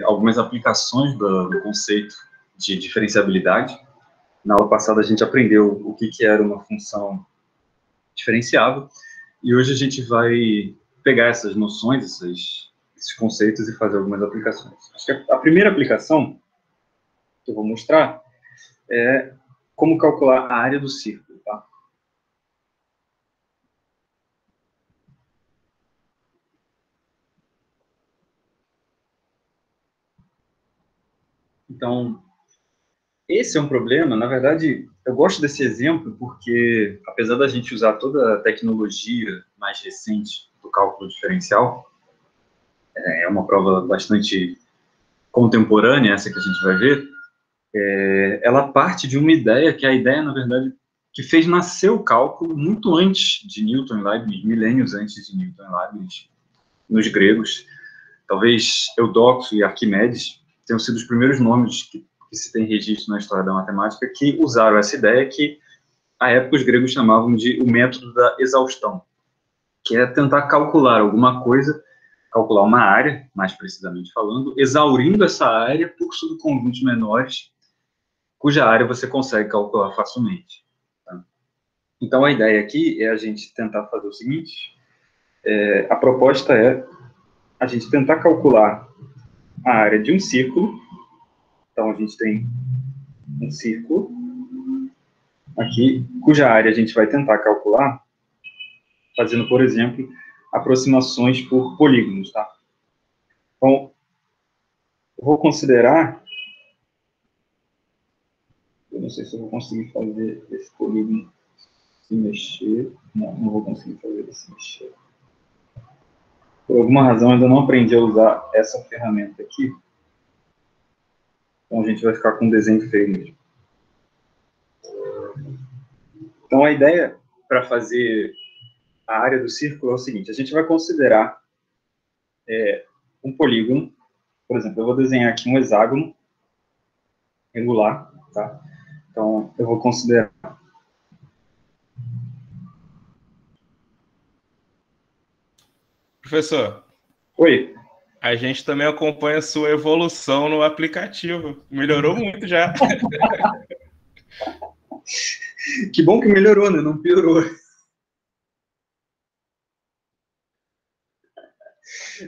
fazer algumas aplicações do conceito de diferenciabilidade. Na aula passada a gente aprendeu o que era uma função diferenciável, e hoje a gente vai pegar essas noções, esses conceitos e fazer algumas aplicações. Acho que a primeira aplicação que eu vou mostrar é como calcular a área do círculo, tá? Então, esse é um problema, na verdade, eu gosto desse exemplo porque, apesar da gente usar toda a tecnologia mais recente do cálculo diferencial, é uma prova bastante contemporânea, essa que a gente vai ver, ela parte de uma ideia, que é a ideia, na verdade, que fez nascer o cálculo muito antes de Newton e Leibniz, milênios antes de Newton e Leibniz, nos gregos. Talvez Eudoxo e Arquimedes tenham sido os primeiros nomes que se tem registro na história da matemática que usaram essa ideia que, à época, os gregos chamavam de o método da exaustão, que é tentar calcular alguma coisa, calcular uma área, mais precisamente falando, exaurindo essa área por subconjuntos menores, cuja área você consegue calcular facilmente. Tá? Então, a ideia aqui é a gente tentar fazer o seguinte, a proposta é a gente tentar calcular a área de um círculo. Então, a gente tem um círculo aqui, cuja área a gente vai tentar calcular, fazendo, por exemplo, aproximações por polígonos, tá? Então, eu vou considerar, eu não sei se eu vou conseguir fazer esse polígono se mexer, não vou conseguir fazer ele se mexer. Por alguma razão, eu ainda não aprendi a usar essa ferramenta aqui, então a gente vai ficar com um desenho feio mesmo. Então, a ideia para fazer a área do círculo é o seguinte, a gente vai considerar um polígono, por exemplo, eu vou desenhar aqui um hexágono regular, tá? Então, eu vou considerar... Professor, Oi. a gente também acompanha a sua evolução no aplicativo. Melhorou muito já. Que bom que melhorou, né? Não piorou.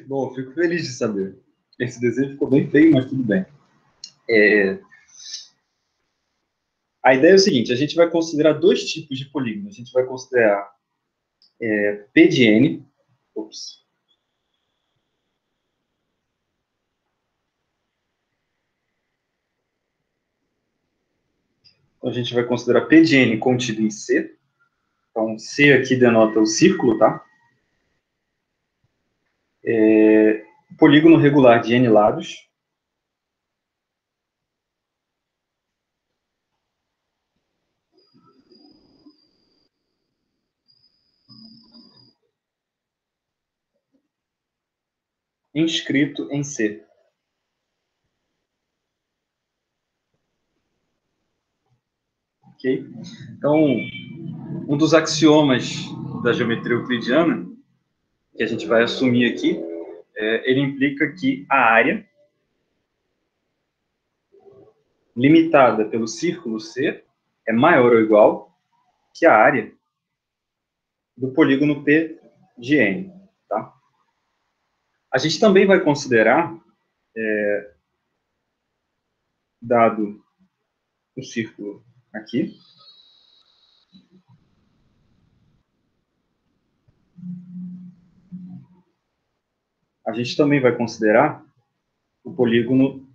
Bom, fico feliz de saber. Esse desenho ficou bem feio, mas tudo bem. A ideia é o seguinte, a gente vai considerar dois tipos de polígono. A gente vai considerar P de N. Ops. Então, a gente vai considerar P de N contido em C. Então, C aqui denota o círculo, tá? Polígono regular de N lados. Inscrito em C. Ok? Então, um dos axiomas da geometria euclidiana, que a gente vai assumir aqui, ele implica que a área limitada pelo círculo C é maior ou igual que a área do polígono P de N. Tá? A gente também vai considerar, dado o círculo aqui, a gente também vai considerar o polígono...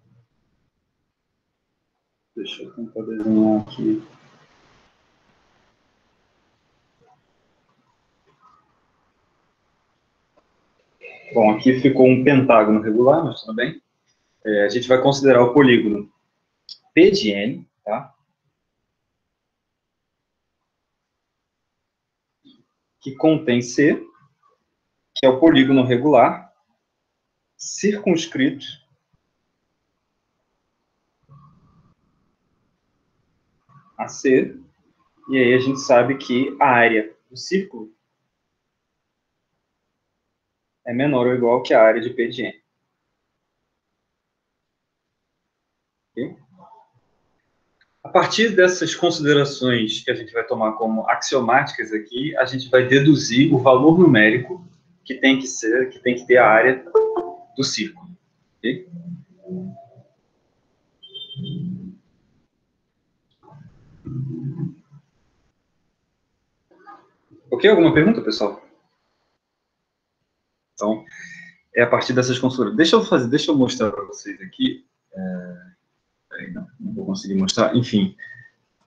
Deixa eu tentar desenhar aqui. Bom, aqui ficou um pentágono regular, mas tudo bem. A gente vai considerar o polígono P de N, tá? Que contém C, que é o polígono regular, circunscrito a C, e aí a gente sabe que a área do círculo é menor ou igual que a área de P de N. Okay? A partir dessas considerações que a gente vai tomar como axiomáticas aqui, a gente vai deduzir o valor numérico que tem que ter a área do círculo. Okay? Ok? Alguma pergunta, pessoal? Então, é a partir dessas considerações. Deixa eu mostrar para vocês aqui. Peraí, não vou conseguir mostrar. Enfim,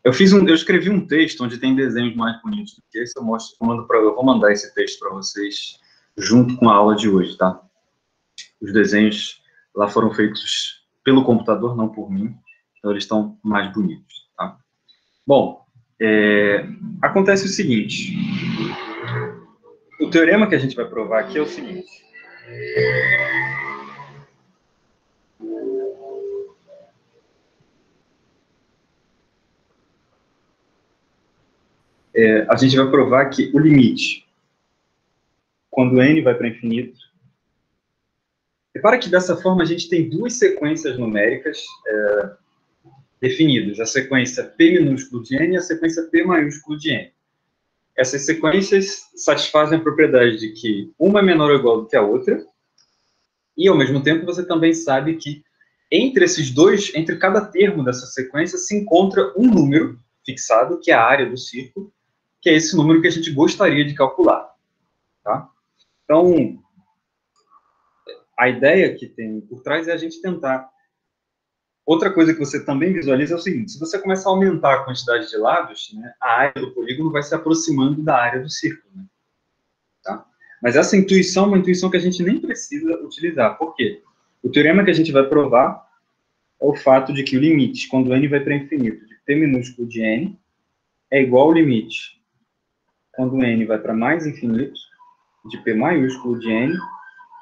eu escrevi um texto onde tem desenhos mais bonitos do que esse. Eu vou mandar esse texto para vocês junto com a aula de hoje, tá? Os desenhos lá foram feitos pelo computador, não por mim. Então, eles estão mais bonitos, tá? Bom, acontece o seguinte. O teorema que a gente vai provar aqui é o seguinte. A gente vai provar que o limite, quando n vai para infinito, repara que dessa forma a gente tem duas sequências numéricas definidas, a sequência P minúsculo de n e a sequência P maiúsculo de n. Essas sequências satisfazem a propriedade de que uma é menor ou igual do que a outra, e ao mesmo tempo você também sabe que entre cada termo dessa sequência se encontra um número fixado, que é a área do círculo, que é esse número que a gente gostaria de calcular. Tá? Então, a ideia que tem por trás é a gente tentar. Outra coisa que você também visualiza é o seguinte: se você começar a aumentar a quantidade de lados, né, a área do polígono vai se aproximando da área do círculo. Né? Tá? Mas essa intuição é uma intuição que a gente nem precisa utilizar. Por quê? O teorema que a gente vai provar é o fato de que o limite, quando n vai para infinito, de P minúsculo de n, é igual ao limite, quando n vai para mais infinito, de P maiúsculo de n,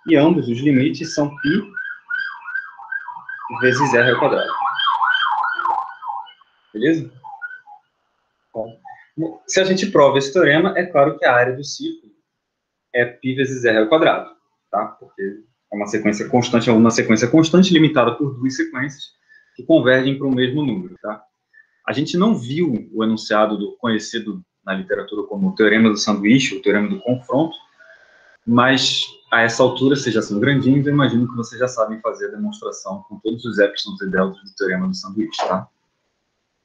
e ambos os limites são π vezes r ao quadrado. Beleza? Bom, se a gente prova esse teorema, é claro que a área do círculo é π vezes r ao quadrado, tá? Porque é uma sequência constante limitada por duas sequências que convergem para o mesmo número, tá? A gente não viu o enunciado conhecido na literatura como o teorema do sanduíche, o teorema do confronto, mas a essa altura, vocês já são grandinhos, eu imagino que vocês já sabem fazer a demonstração com todos os épsilons e deltas do teorema do sanduíche, tá?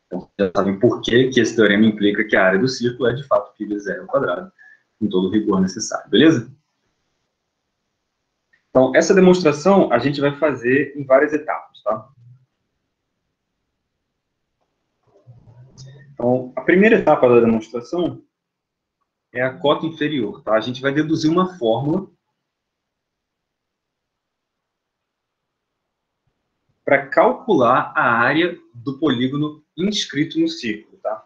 Então, já sabem por que esse teorema implica que a área do círculo é, de fato, π vezes r ao quadrado, com todo o rigor necessário, beleza? Então, essa demonstração a gente vai fazer em várias etapas, tá? Então, a primeira etapa da demonstração é a cota inferior, tá? A gente vai deduzir uma fórmula para calcular a área do polígono inscrito no círculo, tá?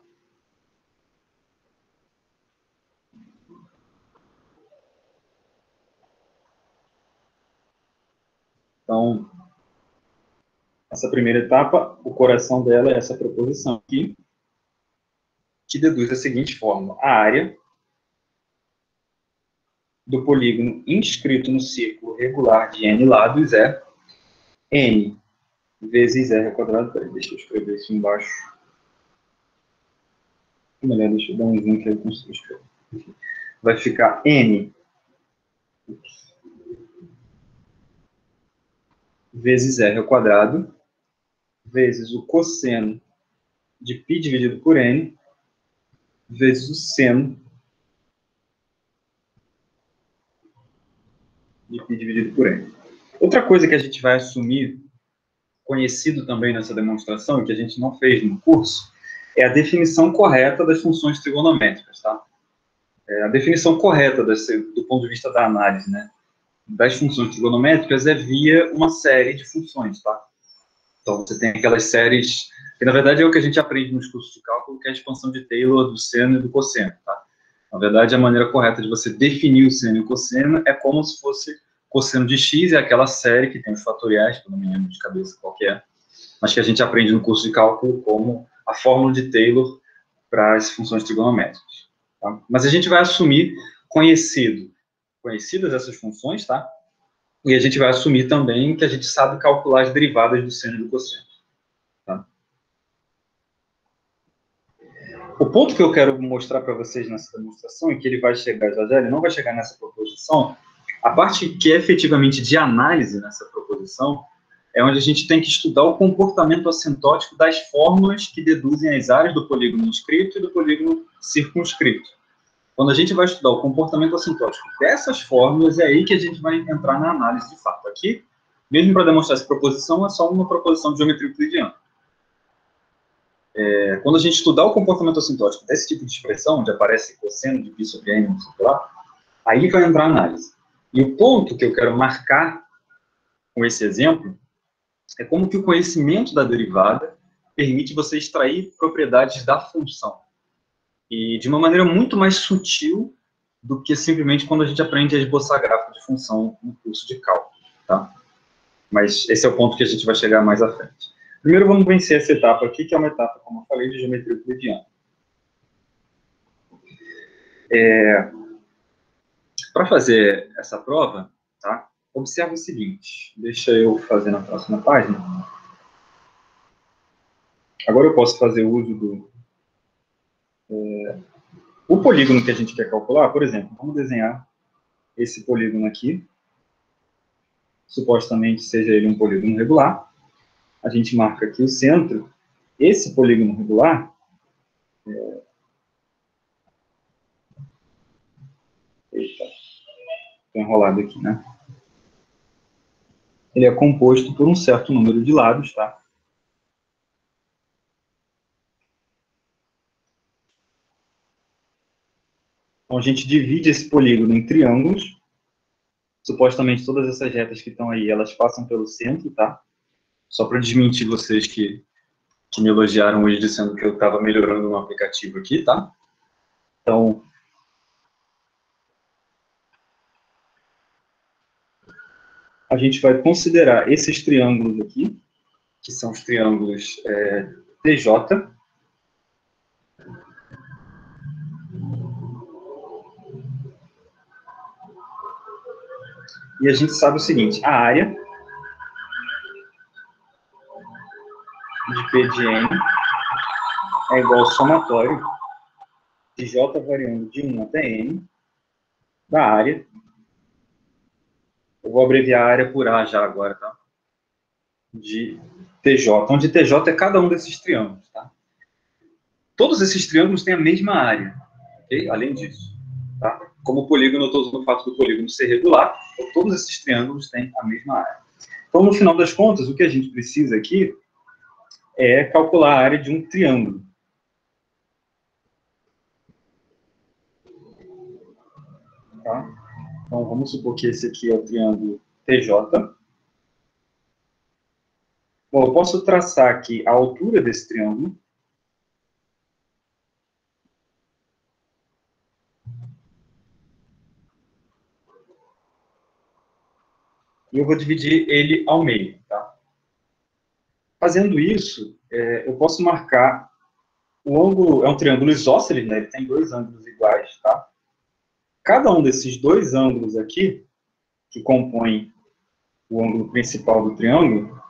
Então, essa primeira etapa, o coração dela é essa proposição aqui, que deduz a seguinte fórmula: a área do polígono inscrito no círculo regular de n lados é n vezes r ao quadrado. Peraí, deixa eu escrever isso embaixo. Melhor, deixa eu dar um zoom que eu consigo escrever. Vai ficar n vezes r ao quadrado vezes o cosseno de π dividido por n vezes o seno de π dividido por n. Outra coisa que a gente vai assumir, conhecido também nessa demonstração, e que a gente não fez no curso, é a definição correta das funções trigonométricas, tá? A definição correta do ponto de vista da análise, né, das funções trigonométricas é via uma série de funções, tá? Então, você tem aquelas séries, que na verdade é o que a gente aprende nos cursos de cálculo, que é a expansão de Taylor do seno e do cosseno, tá? Na verdade, a maneira correta de você definir o seno e o cosseno é como se fosse cosseno de x, é aquela série que tem os fatoriais, que eu não me lembro de cabeça qual que é, mas que a gente aprende no curso de cálculo como a fórmula de Taylor para as funções trigonométricas. Tá? Mas a gente vai assumir conhecidas essas funções, tá? E a gente vai assumir também que a gente sabe calcular as derivadas do seno e do cosseno. O ponto que eu quero mostrar para vocês nessa demonstração, e que ele vai chegar já já, ele não vai chegar nessa proposição, a parte que é efetivamente de análise nessa proposição é onde a gente tem que estudar o comportamento assintótico das fórmulas que deduzem as áreas do polígono inscrito e do polígono circunscrito. Quando a gente vai estudar o comportamento assintótico dessas fórmulas, é aí que a gente vai entrar na análise de fato. Aqui, mesmo para demonstrar essa proposição, é só uma proposição de geometria euclidiana. Quando a gente estudar o comportamento assintótico desse tipo de expressão, onde aparece cosseno de π sobre n, não sei lá, aí vai entrar a análise. E o ponto que eu quero marcar com esse exemplo é como que o conhecimento da derivada permite você extrair propriedades da função. E de uma maneira muito mais sutil do que simplesmente quando a gente aprende a esboçar gráfico de função no curso de cálculo, tá? Mas esse é o ponto que a gente vai chegar mais à frente. Primeiro vamos vencer essa etapa aqui, que é uma etapa, como eu falei, de geometria euclidiana. Para fazer essa prova, tá? Observe o seguinte, deixa eu fazer na próxima página. Agora eu posso fazer uso do... o polígono que a gente quer calcular, por exemplo, vamos desenhar esse polígono aqui. Supostamente seja ele um polígono regular. A gente marca aqui o centro. Esse polígono regular... Eita, estou enrolado aqui, né? Ele é composto por um certo número de lados, tá? Então, a gente divide esse polígono em triângulos. Supostamente, todas essas retas que estão aí, elas passam pelo centro, tá? Só para desmentir vocês que me elogiaram hoje dizendo que eu estava melhorando no aplicativo aqui, tá? Então, a gente vai considerar esses triângulos aqui, que são os triângulos TJ. E a gente sabe o seguinte, a área de P de N é igual ao somatório de J variando de 1 até N da área. Eu vou abreviar a área por A já agora, tá? De TJ, onde TJ é cada um desses triângulos, tá? Todos esses triângulos têm a mesma área, ok? Além disso, tá? Como o polígono, eu estou usando o fato do polígono ser regular, então todos esses triângulos têm a mesma área. Então, no final das contas, o que a gente precisa aqui é calcular a área de um triângulo. Tá? Então, vamos supor que esse aqui é o triângulo TJ. Bom, eu posso traçar aqui a altura desse triângulo. E eu vou dividir ele ao meio, tá? Fazendo isso, eu posso marcar o ângulo, é um triângulo isósceles, né? Ele tem dois ângulos iguais, tá? Cada um desses dois ângulos aqui, que compõem o ângulo principal do triângulo,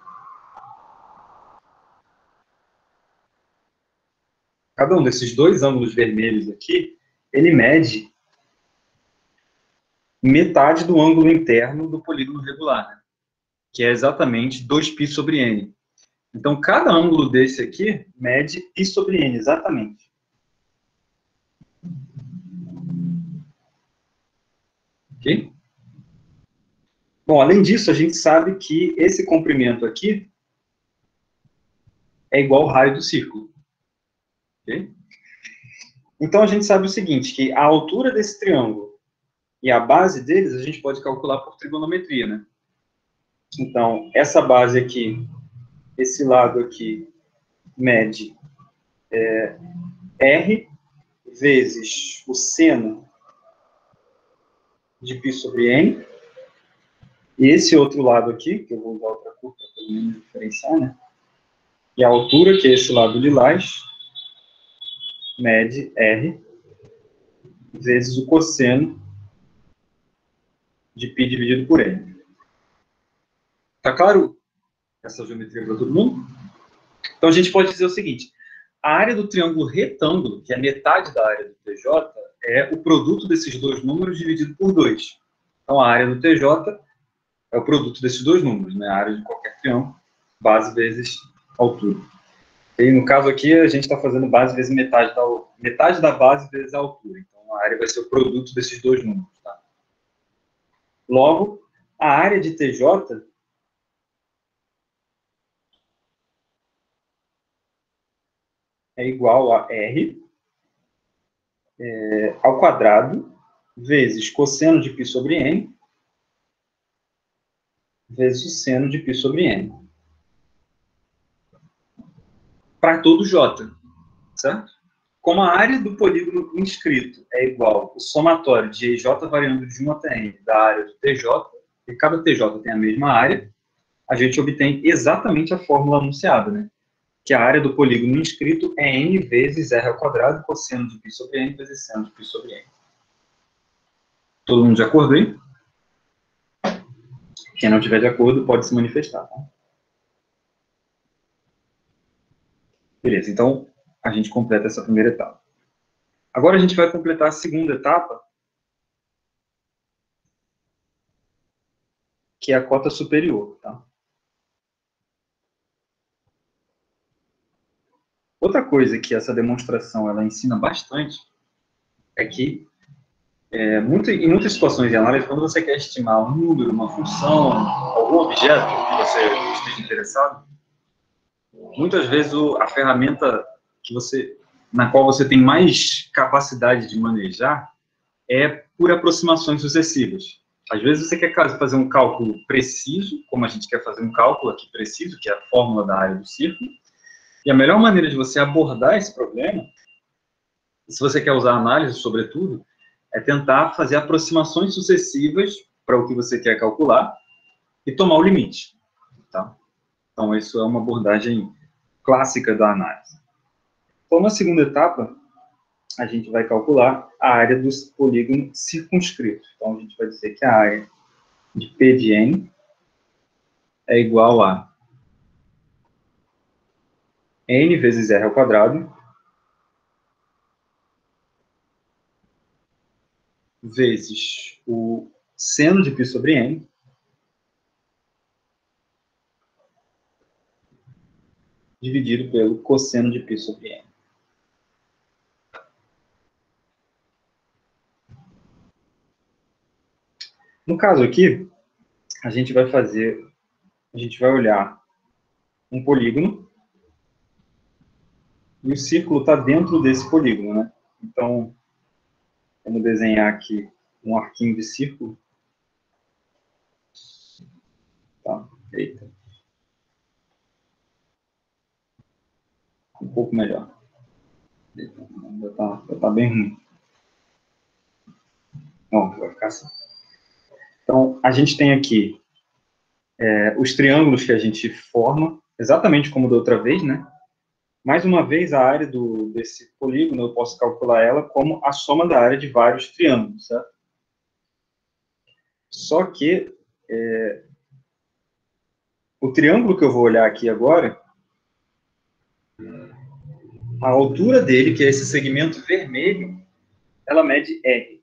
cada um desses dois ângulos vermelhos aqui, ele mede metade do ângulo interno do polígono regular, né? Que é exatamente 2π sobre n. Então, cada ângulo desse aqui mede π sobre n, exatamente. Ok? Bom, além disso, a gente sabe que esse comprimento aqui é igual ao raio do círculo. Ok? Então, a gente sabe o seguinte, que a altura desse triângulo e a base deles a gente pode calcular por trigonometria, né? Então, essa base aqui, esse lado aqui, mede R vezes o seno de π sobre n. E esse outro lado aqui, que eu vou usar outra cor para pelo menos diferenciar, né? E a altura, que é esse lado lilás, mede R vezes o cosseno de π dividido por n. Tá claro essa geometria para todo mundo? Então, a gente pode dizer o seguinte, A área do triângulo retângulo, que é metade da área do TJ, é o produto desses dois números dividido por 2. Então, a área do TJ é o produto desses dois números, né? A área de qualquer triângulo, base vezes altura. E no caso aqui, a gente está fazendo base vezes metade da base vezes a altura. Então, a área vai ser o produto desses dois números. Tá? Logo, a área de TJ é igual a R ao quadrado vezes cosseno de π sobre n vezes o seno de π sobre n. Para todo J, certo? Como a área do polígono inscrito é igual ao somatório de EJ variando de 1 até n da área do TJ, e cada TJ tem a mesma área, a gente obtém exatamente a fórmula anunciada, né? Que a área do polígono inscrito é n vezes r ao quadrado cosseno de π sobre n vezes seno de π sobre n. Todo mundo de acordo aí? Quem não tiver de acordo pode se manifestar, tá? Beleza, então a gente completa essa primeira etapa. Agora a gente vai completar a segunda etapa, que é a cota superior, tá? Outra coisa que essa demonstração ela ensina bastante é que em muitas situações de análise, quando você quer estimar um número, uma função, algum objeto que você esteja interessado, muitas vezes a ferramenta na qual você tem mais capacidade de manejar é por aproximações sucessivas. Às vezes você quer fazer um cálculo preciso, como a gente quer fazer um cálculo aqui preciso, que é a fórmula da área do círculo, e a melhor maneira de você abordar esse problema, se você quer usar análise, sobretudo, é tentar fazer aproximações sucessivas para o que você quer calcular e tomar o limite. Tá? Então, isso é uma abordagem clássica da análise. Então, na segunda etapa, a gente vai calcular a área do polígono circunscrito. Então, a gente vai dizer que a área de P de n é igual a n vezes r ao quadrado vezes o seno de π sobre n dividido pelo cosseno de π sobre n. No caso aqui, a gente vai olhar um polígono e o círculo está dentro desse polígono, né? Então, vamos desenhar aqui um arquinho de círculo. Tá, eita. Um pouco melhor. Já tá bem ruim. Não, vai ficar assim. Então, a gente tem aqui os triângulos que a gente forma, exatamente como da outra vez, né? Mais uma vez, a área desse polígono, eu posso calcular ela como a soma da área de vários triângulos, certo? Só que o triângulo que eu vou olhar aqui agora, a altura dele, que é esse segmento vermelho, ela mede R.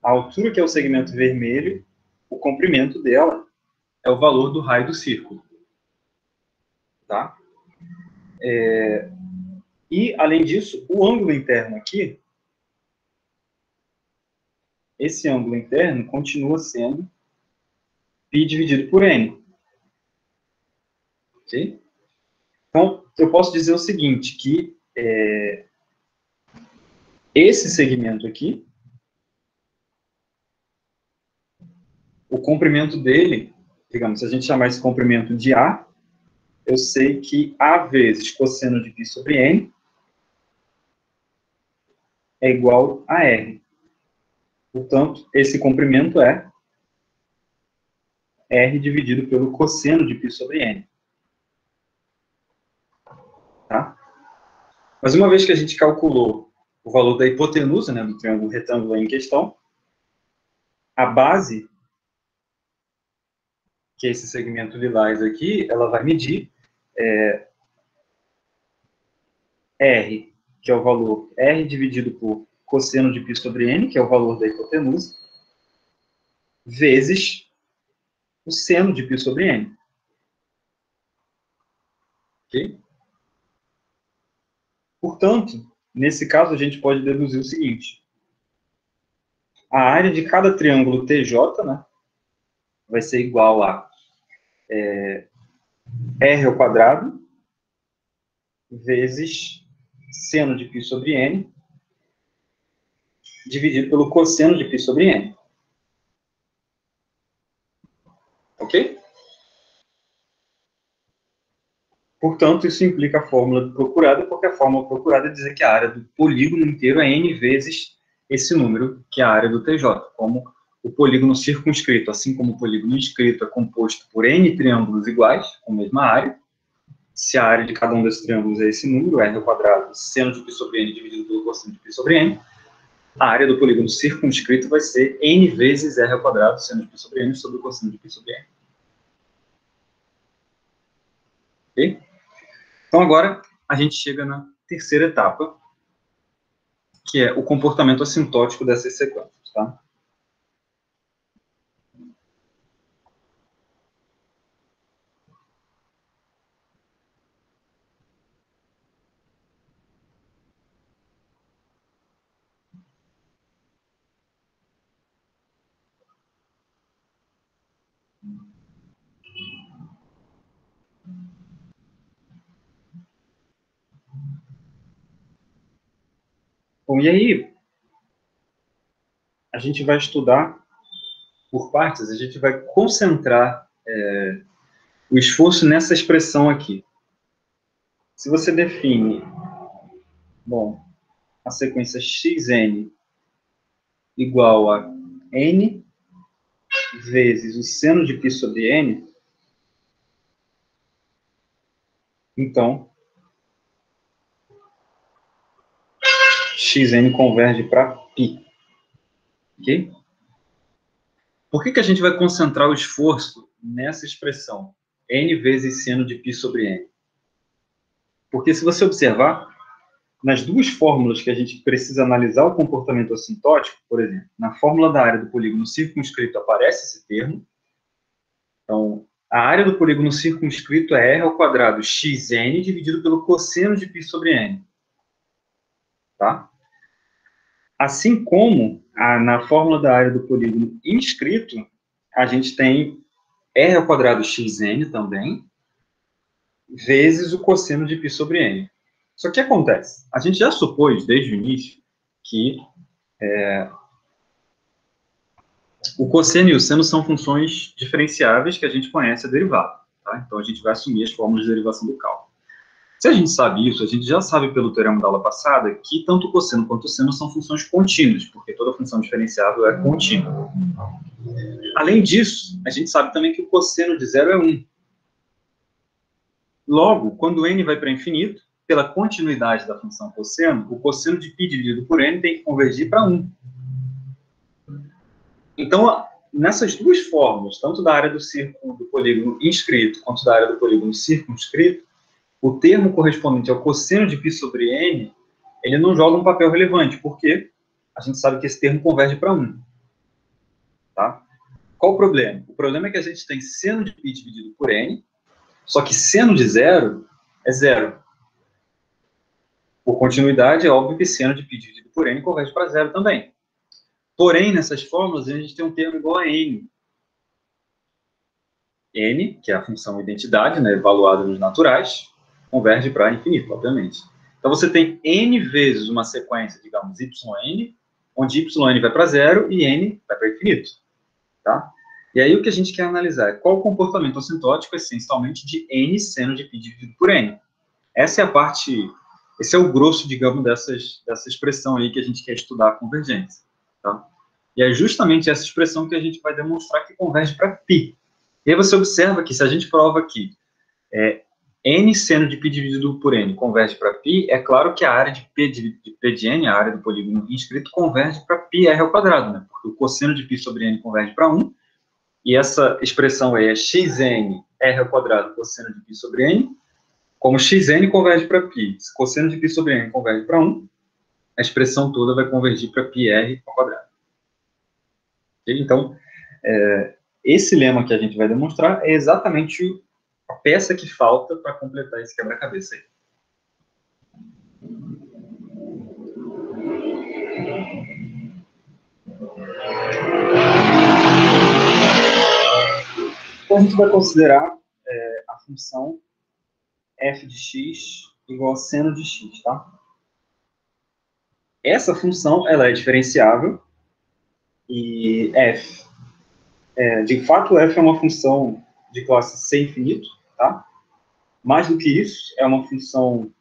A altura, que é o segmento vermelho, o comprimento dela é o valor do raio do círculo. Tá? E, além disso, o ângulo interno aqui, esse ângulo interno continua sendo π dividido por n. Ok? Então, eu posso dizer o seguinte, que esse segmento aqui, o comprimento dele, digamos, se a gente chamar esse comprimento de A, eu sei que A vezes cosseno de π sobre n é igual a R. Portanto, esse comprimento é R dividido pelo cosseno de π sobre n. Tá? Mas uma vez que a gente calculou o valor da hipotenusa, né, do triângulo retângulo em questão, a base, que é esse segmento lilás aqui, ela vai medir R, que é o valor R dividido por cosseno de π sobre n, que é o valor da hipotenusa, vezes o seno de π sobre n. Ok? Portanto, nesse caso, a gente pode deduzir o seguinte. A área de cada triângulo TJ, né, vai ser igual a R ao quadrado vezes seno de π sobre n, dividido pelo cosseno de π sobre n. Ok? Portanto, isso implica a fórmula procurada, porque a fórmula procurada é dizer que a área do polígono inteiro é n vezes esse número, que é a área do TJ. Como o polígono circunscrito, assim como o polígono inscrito, é composto por n triângulos iguais, com a mesma área. Se a área de cada um desses triângulos é esse número, r ao quadrado, seno de π sobre n dividido pelo cosseno de π sobre n, a área do polígono circunscrito vai ser n vezes r ao quadrado, seno de π sobre n, sobre o cosseno de π sobre n. Ok? Então, agora, a gente chega na terceira etapa, que é o comportamento assintótico dessas sequências, tá? Bom, e aí, a gente vai estudar por partes, a gente vai concentrar o esforço nessa expressão aqui. Se você define, bom, a sequência xn igual a n vezes o seno de π sobre n, então, xn converge para π. Ok? Por que a gente vai concentrar o esforço nessa expressão? N vezes seno de π sobre n. Porque se você observar, nas duas fórmulas que a gente precisa analisar o comportamento assintótico, por exemplo, na fórmula da área do polígono circunscrito aparece esse termo. Então, a área do polígono circunscrito é r ao quadrado xn dividido pelo cosseno de π sobre n. Tá? Assim como na fórmula da área do polígono inscrito, a gente tem r ao quadrado xn também, vezes o cosseno de π sobre n. Só que o que acontece? A gente já supôs, desde o início, que o cosseno e o seno são funções diferenciáveis que a gente conhece a derivada. Tá? Então, a gente vai assumir as fórmulas de derivação do cálculo. Se a gente sabe isso, a gente já sabe pelo teorema da aula passada que tanto o cosseno quanto o seno são funções contínuas, porque toda função diferenciável é contínua. Além disso, a gente sabe também que o cosseno de zero é 1. Logo, quando n vai para infinito, pela continuidade da função cosseno, o cosseno de π dividido por n tem que convergir para 1. Então, nessas duas fórmulas, tanto da área do círculo do polígono inscrito quanto da área do polígono circunscrito, o termo correspondente ao cosseno de π sobre n, ele não joga um papel relevante, porque a gente sabe que esse termo converge para 1. Tá? Qual o problema? O problema é que a gente tem seno de π dividido por n, só que seno de zero é zero. Por continuidade, é óbvio que seno de π dividido por n converge para zero também. Porém, nessas fórmulas, a gente tem um termo igual a n. N, que é a função identidade, né, evaluada nos naturais, converge para infinito, obviamente. Então, você tem n vezes uma sequência, digamos, yn, onde yn vai para zero e n vai para infinito. Tá? E aí, o que a gente quer analisar é qual o comportamento assintótico, essencialmente, de n seno de π dividido por n. Essa é a parte, esse é o grosso, digamos, dessa expressão aí que a gente quer estudar a convergência. Tá? E é justamente essa expressão que a gente vai demonstrar que converge para π. E aí você observa que se a gente prova que n seno de π dividido por n converge para π, é claro que a área de P de n, a área do polígono inscrito, converge para πr ao quadrado, né? Porque o cosseno de π sobre n converge para 1, e essa expressão aí é xn r ao quadrado cosseno de π sobre n, Como xn converge para π, se cosseno de π sobre n converge para 1, a expressão toda vai convergir para πr ao quadrado. Okay? Então, esse lema que a gente vai demonstrar é exatamente a peça que falta para completar esse quebra-cabeça aí. Então, a gente vai considerar a função f de x igual a seno de x, tá? Essa função, ela é diferenciável e f, de fato, f é uma função de classe C infinito, tá? Mais do que isso, é uma função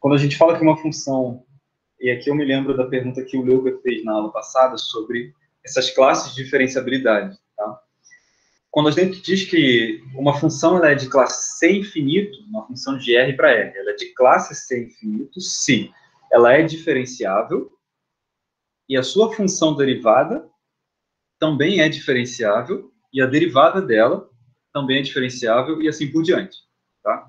quando a gente fala que uma função, e aqui eu me lembro da pergunta que o Leuber fez na aula passada sobre essas classes de diferenciabilidade, tá? Quando a gente diz que uma função ela é de classe C infinito, uma função de R para R, ela é de classe C infinito se ela é diferenciável e a sua função derivada também é diferenciável e a derivada dela também é diferenciável e assim por diante, tá?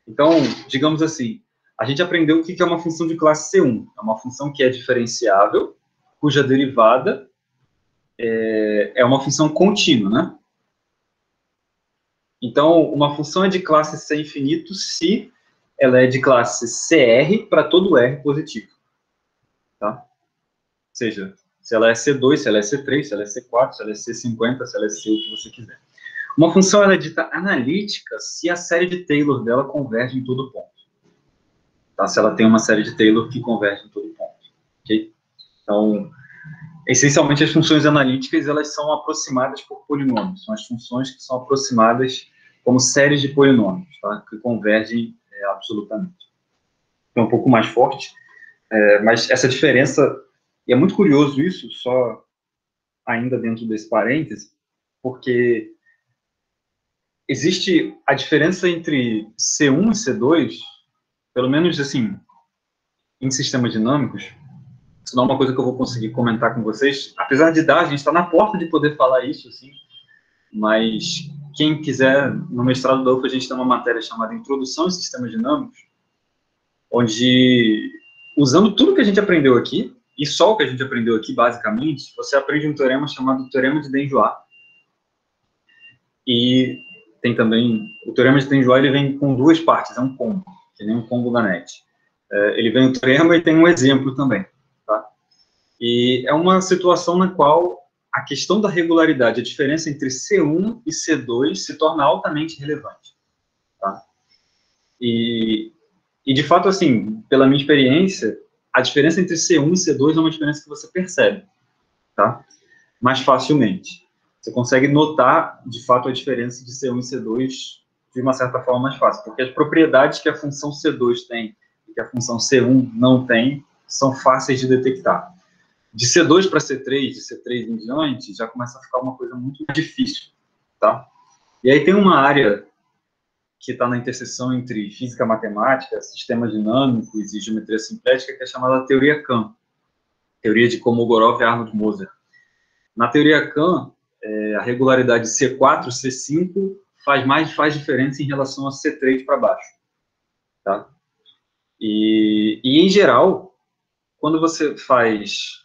Então, digamos assim, a gente aprendeu o que é uma função de classe C1. É uma função que é diferenciável, cuja derivada é uma função contínua, né? Então, uma função é de classe C infinito se ela é de classe CR para todo R positivo, tá? Ou seja, se ela é C2, se ela é C3, se ela é C4, se ela é C50, se ela é C, o que você quiser. Uma função ela é dita analítica se a série de Taylor dela converge em todo ponto. Tá? Se ela tem uma série de Taylor que converge em todo ponto. Okay? Então, essencialmente, as funções analíticas elas são aproximadas por polinômios. São as funções que são aproximadas como séries de polinômios, tá? Que convergem absolutamente. É um pouco mais forte, mas essa diferença, e é muito curioso isso, só ainda dentro desse parêntese, porque existe a diferença entre C1 e C2, pelo menos assim, em sistemas dinâmicos. Isso não é uma coisa que eu vou conseguir comentar com vocês, apesar de dar, a gente está na porta de poder falar isso, assim, mas quem quiser, no mestrado da UFA, a gente tem uma matéria chamada Introdução a Sistemas Dinâmicos, onde, usando tudo que a gente aprendeu aqui, e só o que a gente aprendeu aqui, basicamente, você aprende um teorema chamado Teorema de Denjoy. E tem também, o Teorema de Denjoy, ele vem com duas partes, é um combo, que nem um combo da NET. Ele vem o teorema e tem um exemplo também. Tá? E é uma situação na qual a questão da regularidade, a diferença entre C1 e C2 se torna altamente relevante. Tá? E de fato, assim, pela minha experiência, a diferença entre C1 e C2 é uma diferença que você percebe, tá? Mais facilmente. Você consegue notar, de fato, a diferença de C1 e C2 de uma certa forma mais fácil, porque as propriedades que a função C2 tem e que a função C1 não tem são fáceis de detectar. De C2 para C3, de C3 em diante, já começa a ficar uma coisa muito difícil, tá? E aí tem uma área que está na interseção entre física matemática, sistemas dinâmicos e geometria simplética, que é chamada teoria Kahn, teoria de Kolmogorov e Arnold Moser. Na teoria Kahn, a regularidade C4, C5 faz diferença em relação a C3 para baixo, tá? E em geral, quando você faz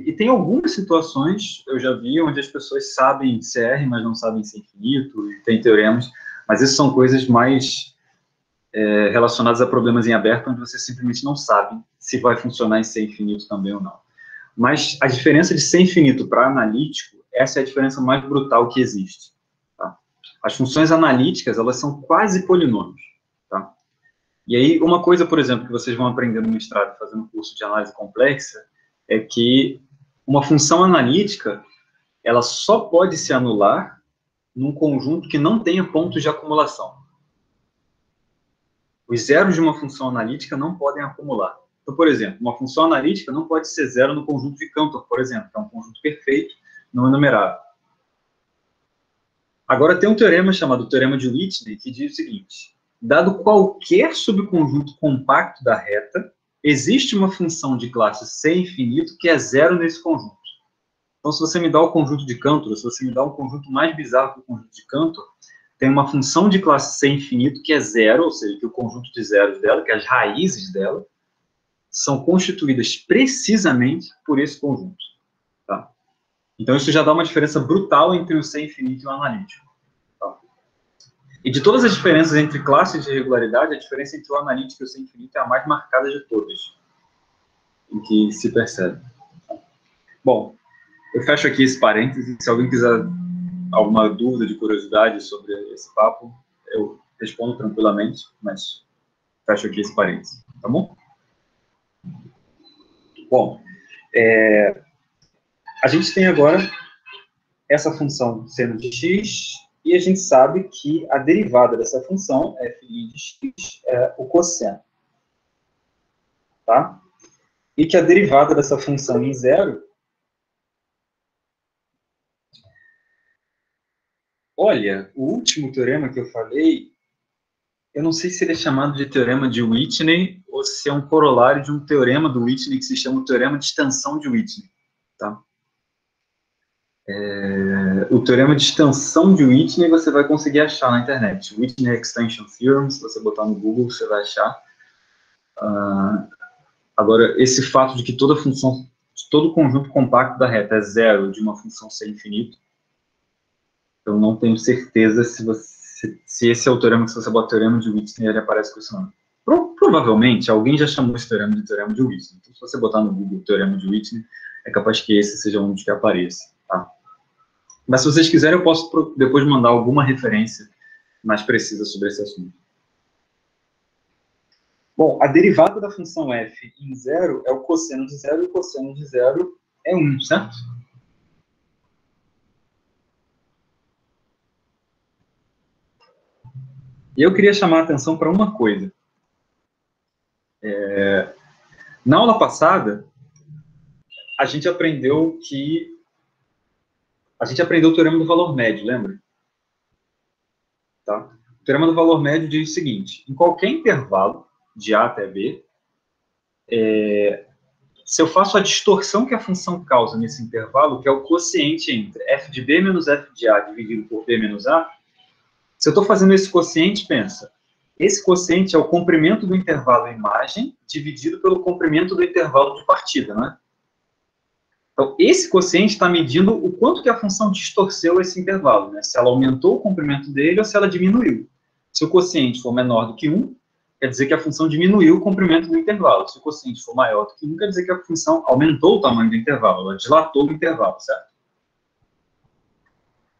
e tem algumas situações, eu já vi, onde as pessoas sabem CR, mas não sabem C infinito, e tem teoremas, mas isso são coisas mais relacionadas a problemas em aberto, onde você simplesmente não sabe se vai funcionar em C infinito também ou não. Mas a diferença de C infinito para analítico, essa é a diferença mais brutal que existe. Tá? As funções analíticas, elas são quase polinômios. Tá? E aí, uma coisa, por exemplo, que vocês vão aprender no mestrado, fazendo curso de análise complexa, é que uma função analítica, ela só pode se anular num conjunto que não tenha pontos de acumulação. Os zeros de uma função analítica não podem acumular. Então, por exemplo, uma função analítica não pode ser zero no conjunto de Cantor, por exemplo, que é um conjunto perfeito, não enumerável. Agora, tem um teorema chamado Teorema de Whitney, que diz o seguinte: dado qualquer subconjunto compacto da reta, existe uma função de classe C infinito que é zero nesse conjunto. Então, se você me dá o conjunto de Cantor, se você me dá um conjunto mais bizarro que o conjunto de Cantor, tem uma função de classe C infinito que é zero, ou seja, que o conjunto de zeros dela, que as raízes dela, são constituídas precisamente por esse conjunto. Tá? Então, isso já dá uma diferença brutal entre o C infinito e o analítico. Tá? E de todas as diferenças entre classes de regularidade, a diferença entre o analítico e o C infinito é a mais marcada de todas, em que se percebe. Bom, eu fecho aqui esse parênteses. Se alguém quiser alguma dúvida de curiosidade sobre esse papo, eu respondo tranquilamente, mas fecho aqui esse parênteses, tá bom? Bom, a gente tem agora essa função seno de x, e a gente sabe que a derivada dessa função, f' de x, é o cosseno. Tá? E que a derivada dessa função em zero... Olha, o último teorema que eu falei, eu não sei se ele é chamado de teorema de Whitney ou se é um corolário de um teorema do Whitney que se chama o teorema de extensão de Whitney. Tá? O teorema de extensão de Whitney você vai conseguir achar na internet. Whitney Extension Theorem, se você botar no Google, você vai achar. Agora, esse fato de que toda função, todo conjunto compacto da reta é zero de uma função C infinito, eu não tenho certeza se esse é o teorema que, se você bota o teorema de Whitney, ele aparece com esse nome. Provavelmente, alguém já chamou esse teorema de Whitney. Então, se você botar no Google o teorema de Whitney, é capaz que esse seja um dos que apareça. Tá? Mas, se vocês quiserem, eu posso depois mandar alguma referência mais precisa sobre esse assunto. Bom, a derivada da função f em zero é o cosseno de zero, e o cosseno de zero é 1, certo? E eu queria chamar a atenção para uma coisa. Na aula passada, a gente aprendeu o teorema do valor médio, lembra? Tá? O teorema do valor médio diz o seguinte: em qualquer intervalo, de A até B, se eu faço a distorção que a função causa nesse intervalo, que é o quociente entre f de B menos f de A dividido por B menos A, se eu estou fazendo esse quociente, pensa, esse quociente é o comprimento do intervalo imagem dividido pelo comprimento do intervalo de partida, não é? Então, esse quociente está medindo o quanto que a função distorceu esse intervalo, né? Se ela aumentou o comprimento dele ou se ela diminuiu. Se o quociente for menor do que 1, quer dizer que a função diminuiu o comprimento do intervalo. Se o quociente for maior do que 1, quer dizer que a função aumentou o tamanho do intervalo, ela dilatou o intervalo, certo?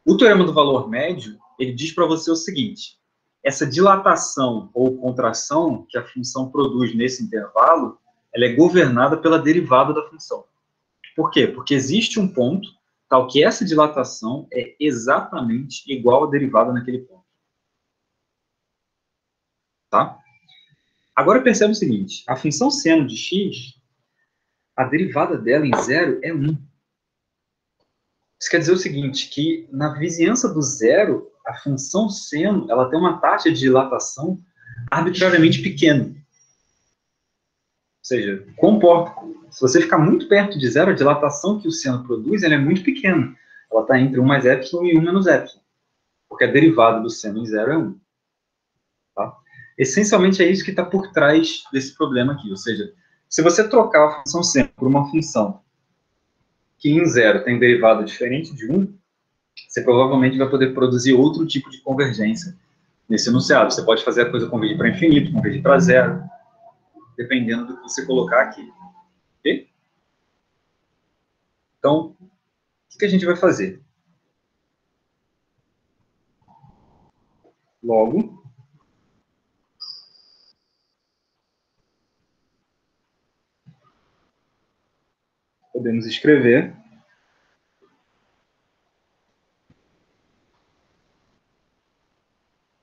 O teorema do valor médio, ele diz para você o seguinte: essa dilatação ou contração que a função produz nesse intervalo, ela é governada pela derivada da função. Por quê? Porque existe um ponto tal que essa dilatação é exatamente igual à derivada naquele ponto. Tá? Agora percebe o seguinte: a função seno de x, a derivada dela em zero é 1. Isso quer dizer o seguinte, que na vizinhança do zero, a função seno, ela tem uma taxa de dilatação arbitrariamente pequena. Ou seja, se você ficar muito perto de zero, a dilatação que o seno produz ela é muito pequena. Ela está entre 1 mais epsilon e 1 menos epsilon. Porque a derivada do seno em zero é 1. Tá? Essencialmente é isso que está por trás desse problema aqui. Ou seja, se você trocar a função seno por uma função que em zero tem derivada diferente de 1, você provavelmente vai poder produzir outro tipo de convergência nesse enunciado. Você pode fazer a coisa convergir para infinito, convergir para zero, dependendo do que você colocar aqui. Ok? Então, o que a gente vai fazer? Logo, podemos escrever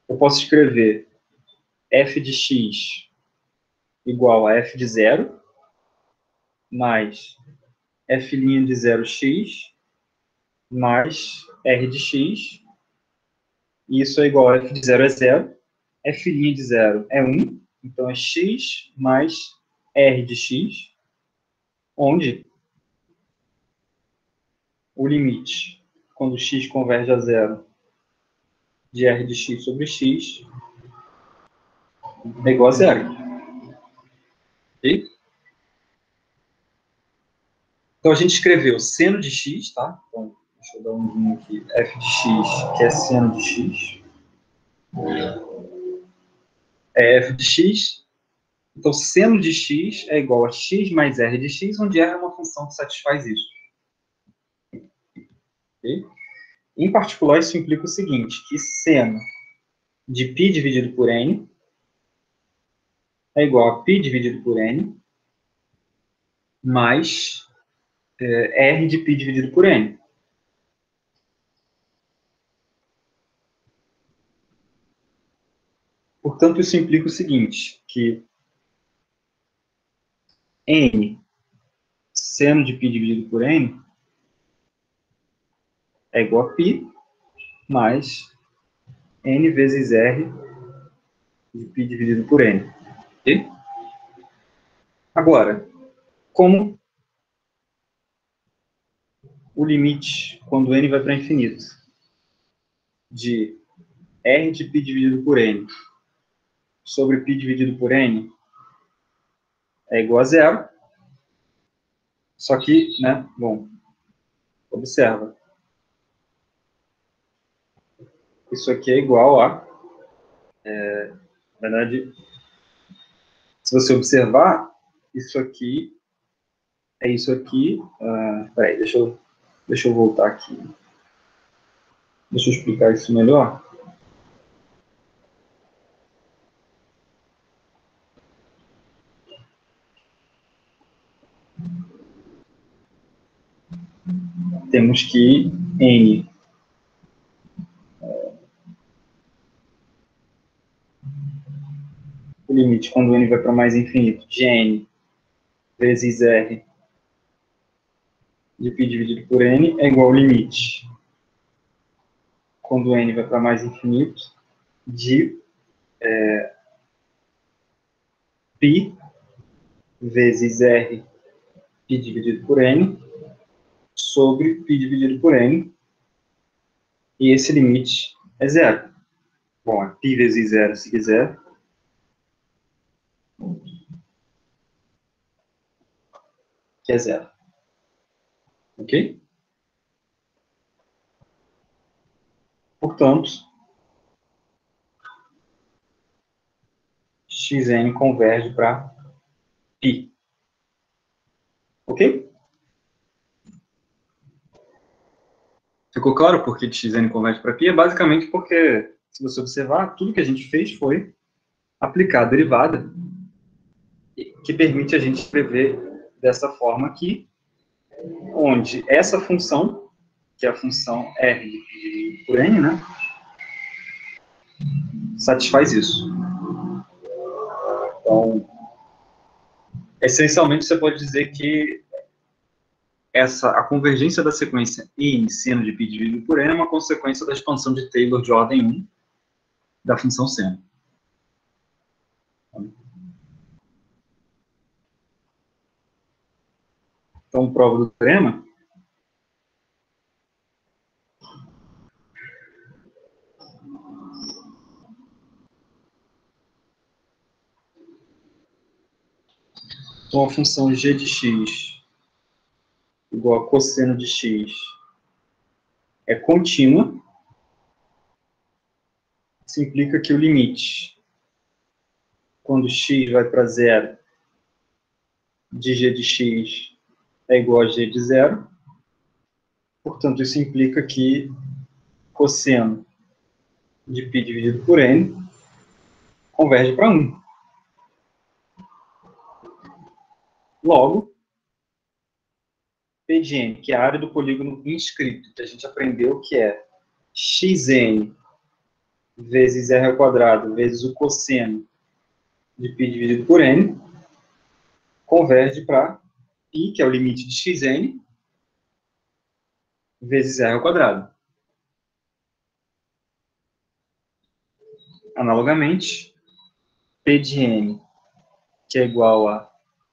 eu posso escrever f de x igual a f de zero mais f' de 0x mais r de x. E isso é igual a f de 0 é 0, f' de 0 é 1, então é x mais R de x, onde o limite, quando x converge a zero, de R de x sobre x, é igual a zero. Ok? Então, a gente escreveu seno de x, tá? Então, deixa eu dar um zoom aqui. F de x, que é seno de x. É f de x. Então, seno de x é igual a x mais r de x, onde r é uma função que satisfaz isso. Okay? Em particular, isso implica o seguinte, que seno de π dividido por n é igual a π dividido por n mais r de π dividido por n. Portanto, isso implica o seguinte, que n, seno de π dividido por n, é igual a π mais n vezes r de π dividido por n. Okay? Agora, como o limite, quando n vai para infinito, de r de π dividido por n sobre π dividido por n é igual a zero, só que, né, bom, observa, isso aqui é igual a, na verdade, se você observar, isso aqui é isso aqui, peraí, deixa eu voltar aqui, deixa eu explicar isso melhor. Temos que n o limite, quando n vai para mais infinito, de n vezes r de π dividido por n é igual ao limite, quando n vai para mais infinito, de π vezes r π dividido por n sobre π dividido por n, e esse limite é zero. Bom, é π vezes zero, se quiser, que é zero. Ok? Portanto, xn converge para π. Ok? Ficou claro por que xn converge para π? É basicamente porque, se você observar, tudo que a gente fez foi aplicar a derivada, que permite a gente escrever dessa forma aqui, onde essa função, que é a função r dividido por n, né, satisfaz isso. Então, essencialmente, você pode dizer que a convergência da sequência n seno de π dividido por n é uma consequência da expansão de Taylor de ordem 1 da função seno. Então, prova do teorema. Então, a função g de x igual a cosseno de x é contínua. Isso implica que o limite, quando x vai para zero, de g de x é igual a g de zero. Portanto, isso implica que cosseno de π dividido por n converge para 1. Logo, P de n, que é a área do polígono inscrito, que a gente aprendeu que é xn vezes r ao quadrado vezes o cosseno de π dividido por n, converge para π, que é o limite de xn, vezes r ao quadrado. Analogamente, P de n, que é igual a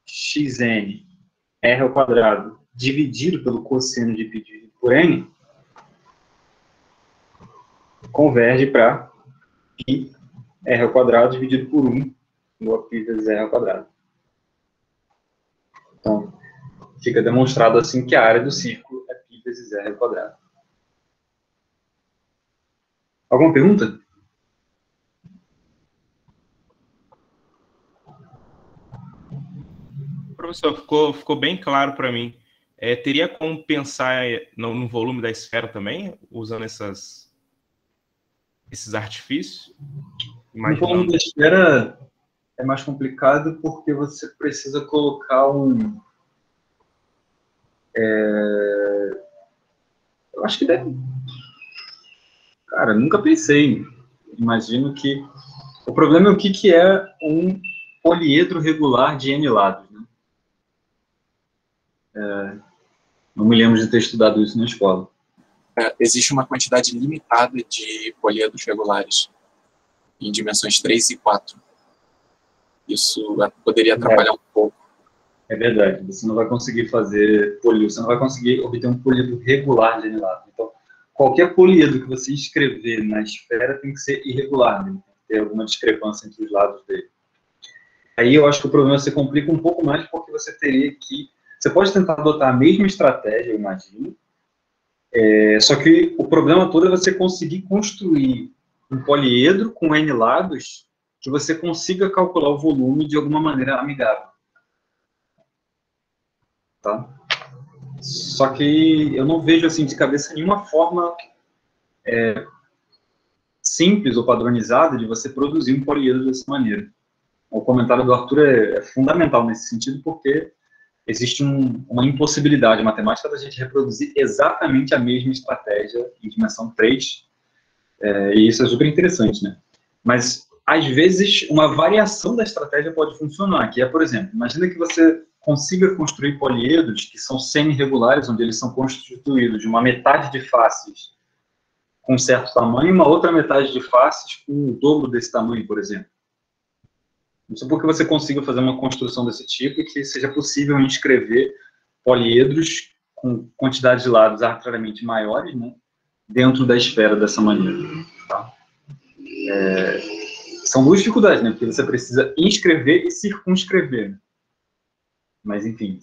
xn r ao quadrado dividido pelo cosseno de π dividido por n converge para π r ao quadrado dividido por 1 igual a π vezes r ao quadrado. Então, fica demonstrado assim que a área do círculo é π vezes r ao quadrado. Alguma pergunta? Professor, ficou bem claro para mim. Teria como pensar no volume da esfera também, usando esses artifícios? No volume da esfera é mais complicado porque você precisa colocar um... Eu acho que deve... Cara, nunca pensei. Imagino que... O problema é o que é um poliedro regular de n lados, né? Não me lembro de ter estudado isso na escola. Existe uma quantidade limitada de poliedros regulares em dimensões 3 e 4. Isso poderia atrapalhar um pouco. É verdade. Você não vai conseguir fazer poliedro, você não vai conseguir obter um poliedro regular de n lados. Então, qualquer poliedro que você escrever na esfera tem que ser irregular, né? Tem que ter alguma discrepância entre os lados dele. Aí eu acho que o problema se complica um pouco mais porque você teria que... Você pode tentar adotar a mesma estratégia, eu imagino, só que o problema todo é você conseguir construir um poliedro com n lados que você consiga calcular o volume de alguma maneira amigável. Tá? Só que eu não vejo assim de cabeça nenhuma forma simples ou padronizada de você produzir um poliedro dessa maneira. O comentário do Arthur é fundamental nesse sentido porque existe uma impossibilidade matemática da gente reproduzir exatamente a mesma estratégia em dimensão 3, e isso é super interessante, né? Mas, às vezes, uma variação da estratégia pode funcionar, que é, por exemplo, imagina que você consiga construir poliedros que são semi-regulares, onde eles são constituídos de uma metade de faces com um certo tamanho e uma outra metade de faces com o dobro desse tamanho, por exemplo. Não sei por que você consiga fazer uma construção desse tipo e que seja possível inscrever poliedros com quantidade de lados arbitrariamente maiores, né, dentro da esfera dessa maneira. Tá? São duas dificuldades, né, porque você precisa inscrever e circunscrever. Mas, enfim,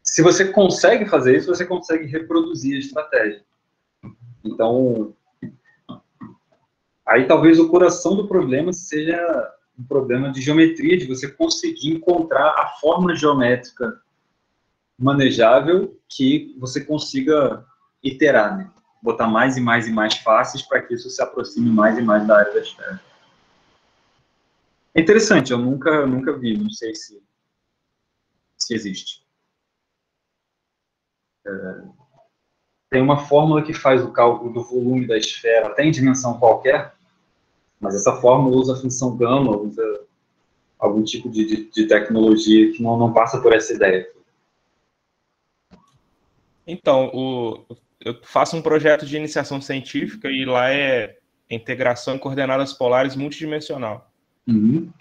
se você consegue fazer isso, você consegue reproduzir a estratégia. Então, aí talvez o coração do problema seja um problema de geometria, de você conseguir encontrar a forma geométrica manejável que você consiga iterar, né? Botar mais e mais e mais faces para que isso se aproxime mais e mais da área da esfera. É interessante, eu nunca vi, não sei se existe. Tem uma fórmula que faz o cálculo do volume da esfera até em dimensão qualquer, mas essa fórmula usa a função gama, usa algum tipo de tecnologia que não passa por essa ideia. Então, eu faço um projeto de iniciação científica e lá é integração em coordenadas polares multidimensional.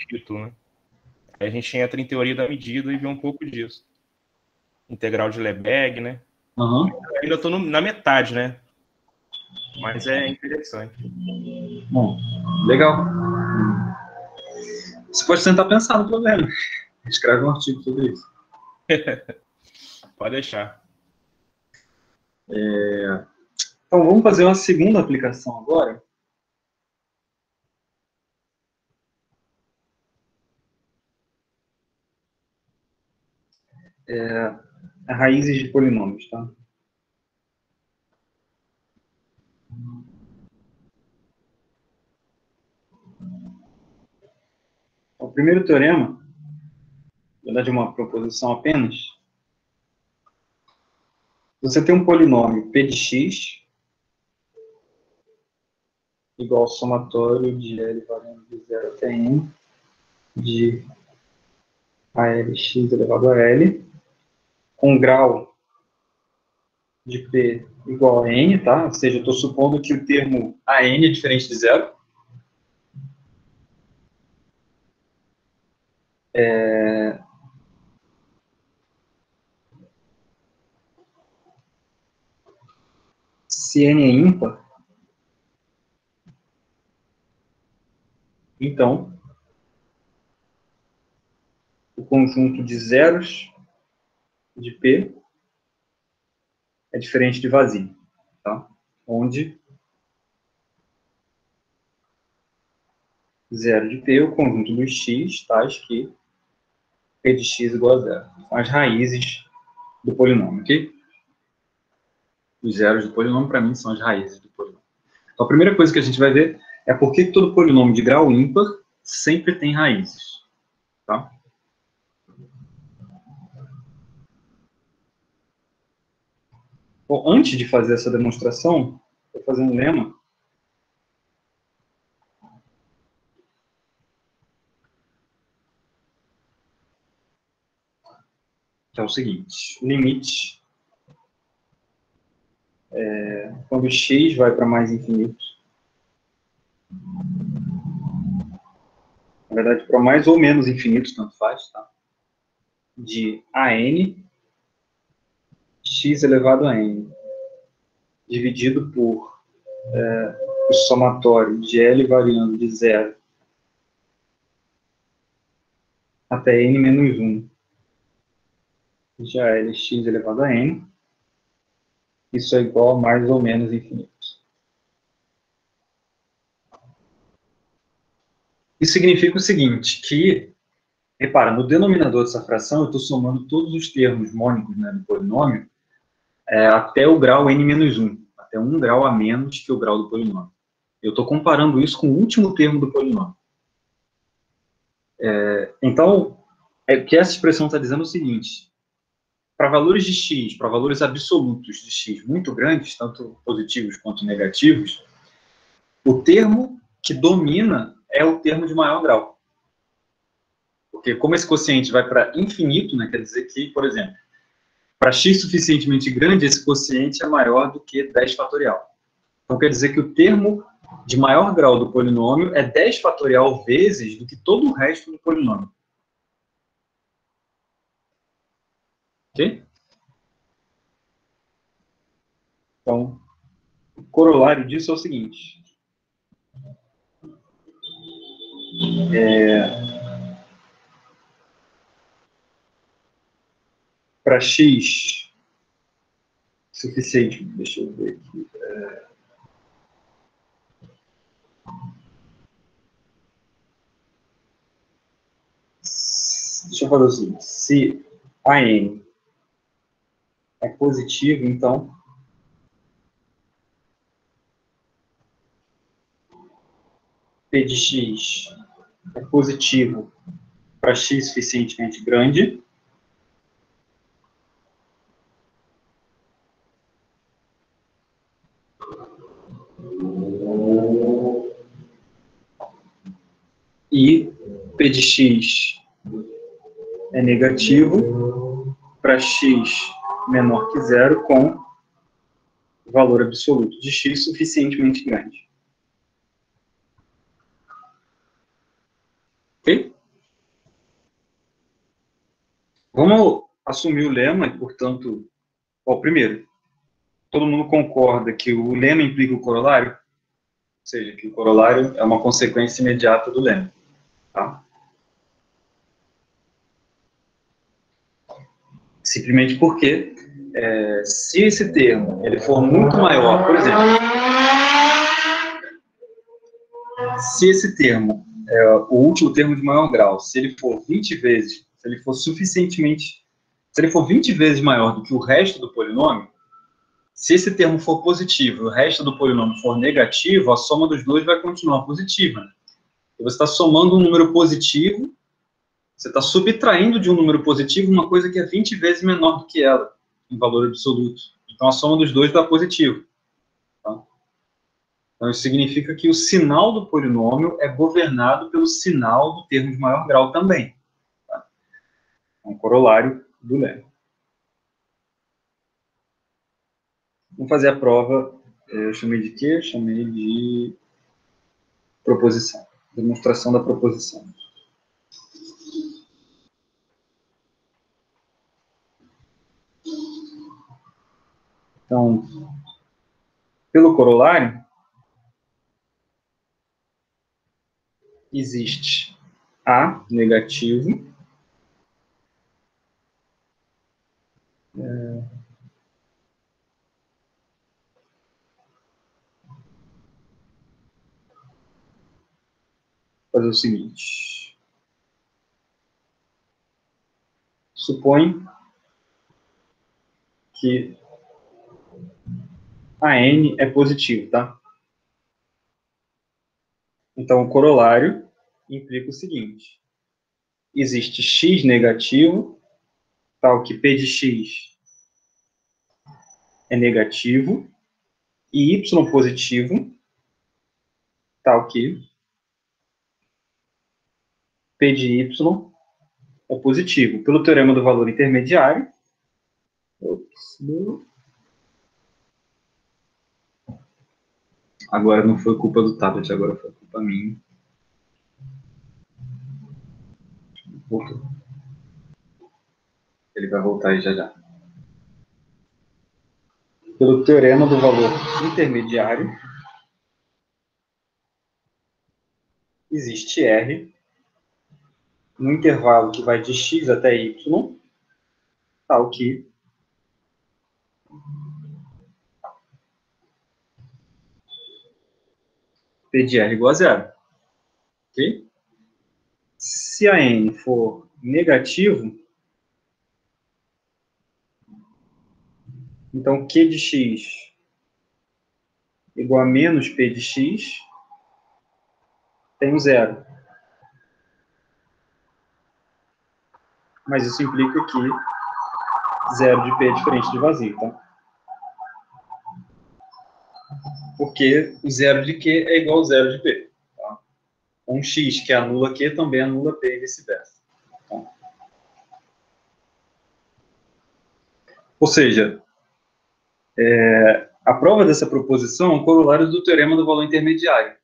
Título, né? Aí a gente entra em teoria da medida e vê um pouco disso. Integral de Lebesgue, né? Eu ainda estou na metade, né? Mas é interessante. Bom, legal. Você pode tentar pensar no problema. Escreve um artigo sobre isso. Pode deixar. Então, vamos fazer uma segunda aplicação agora. Raízes de polinômios, tá? O primeiro teorema, na verdade, é uma proposição apenas. Você tem um polinômio p de x igual ao somatório de L valendo de 0 até n de ALX elevado a L, com grau de P igual a N, tá? Ou seja, eu estou supondo que o termo AN é diferente de zero. se n é ímpar, então o conjunto de zeros de P é diferente de vazio, tá? Onde zero de P é o conjunto dos x tais que P de x igual a zero. São as raízes do polinômio, ok? Os zeros do polinômio, para mim, são as raízes do polinômio. Então, a primeira coisa que a gente vai ver é por que todo polinômio de grau ímpar sempre tem raízes, tá? Bom, antes de fazer essa demonstração, vou fazer um lema. Que é o seguinte: limite quando x vai para mais infinito. Na verdade, para mais ou menos infinito, tanto faz, tá? De an x elevado a n, dividido por o somatório de L variando de 0 até n menos 1 de ALX elevado a n. Isso é igual a mais ou menos infinito. Isso significa o seguinte, que, repara, no denominador dessa fração eu estou somando todos os termos mônicos, né, do polinômio até o grau n menos 1, até 1 grau a menos que o grau do polinômio. Eu estou comparando isso com o último termo do polinômio. Então, o que essa expressão está dizendo é o seguinte: para valores de x, para valores absolutos de x muito grandes, tanto positivos quanto negativos, o termo que domina é o termo de maior grau. Porque como esse quociente vai para infinito, né, quer dizer que, por exemplo, para x suficientemente grande, esse quociente é maior do que 10 fatorial. Então quer dizer que o termo de maior grau do polinômio é 10 fatorial vezes do que todo o resto do polinômio. Ok? Então, o corolário disso é o seguinte. Para x suficiente, deixa eu ver aqui. Deixa eu fazer o seguinte: se a n é positivo, então P de x é positivo para x suficientemente grande, e P de x é negativo para x menor que zero com valor absoluto de x suficientemente grande. Ok? Vamos assumir o lema e, portanto, primeiro, todo mundo concorda que o lema implica o corolário? Ou seja, que o corolário é uma consequência imediata do lema. Tá? Simplesmente porque, se esse termo ele for muito maior, por exemplo, se esse termo é o último termo de maior grau, se ele for 20 vezes, se ele for suficientemente, se ele for 20 vezes maior do que o resto do polinômio, se esse termo for positivo e o resto do polinômio for negativo, a soma dos dois vai continuar positiva. Né? E você está somando um número positivo, você está subtraindo de um número positivo uma coisa que é 20 vezes menor do que ela, em valor absoluto. Então, a soma dos dois dá positivo. Tá? Então, isso significa que o sinal do polinômio é governado pelo sinal do termo de maior grau também. Tá? É um corolário do lema. Vamos fazer a prova. Eu chamei de quê? Eu chamei de proposição. Demonstração da proposição. Então, Pelo corolário, existe A negativo fazer o seguinte. Supõe que a N é positivo, tá? Então, o corolário implica o seguinte. Existe X negativo, tal que P de X é negativo, e Y positivo, tal que P de Y é positivo. Pelo teorema do valor intermediário, agora não foi culpa do tablet, agora foi culpa minha. Voltou. Ele vai voltar aí já já. Pelo teorema do valor intermediário, existe R no intervalo que vai de X até Y, tal que P de R igual a zero. Ok? Se a N for negativo, então Q de X igual a menos P de X, tem um zero. Mas isso implica que zero de P é diferente de vazio, tá? Porque o zero de Q é igual ao zero de P. Tá? Um X que anula Q também anula P e vice-versa. Tá? Ou seja, a prova dessa proposição é um corolário do teorema do valor intermediário.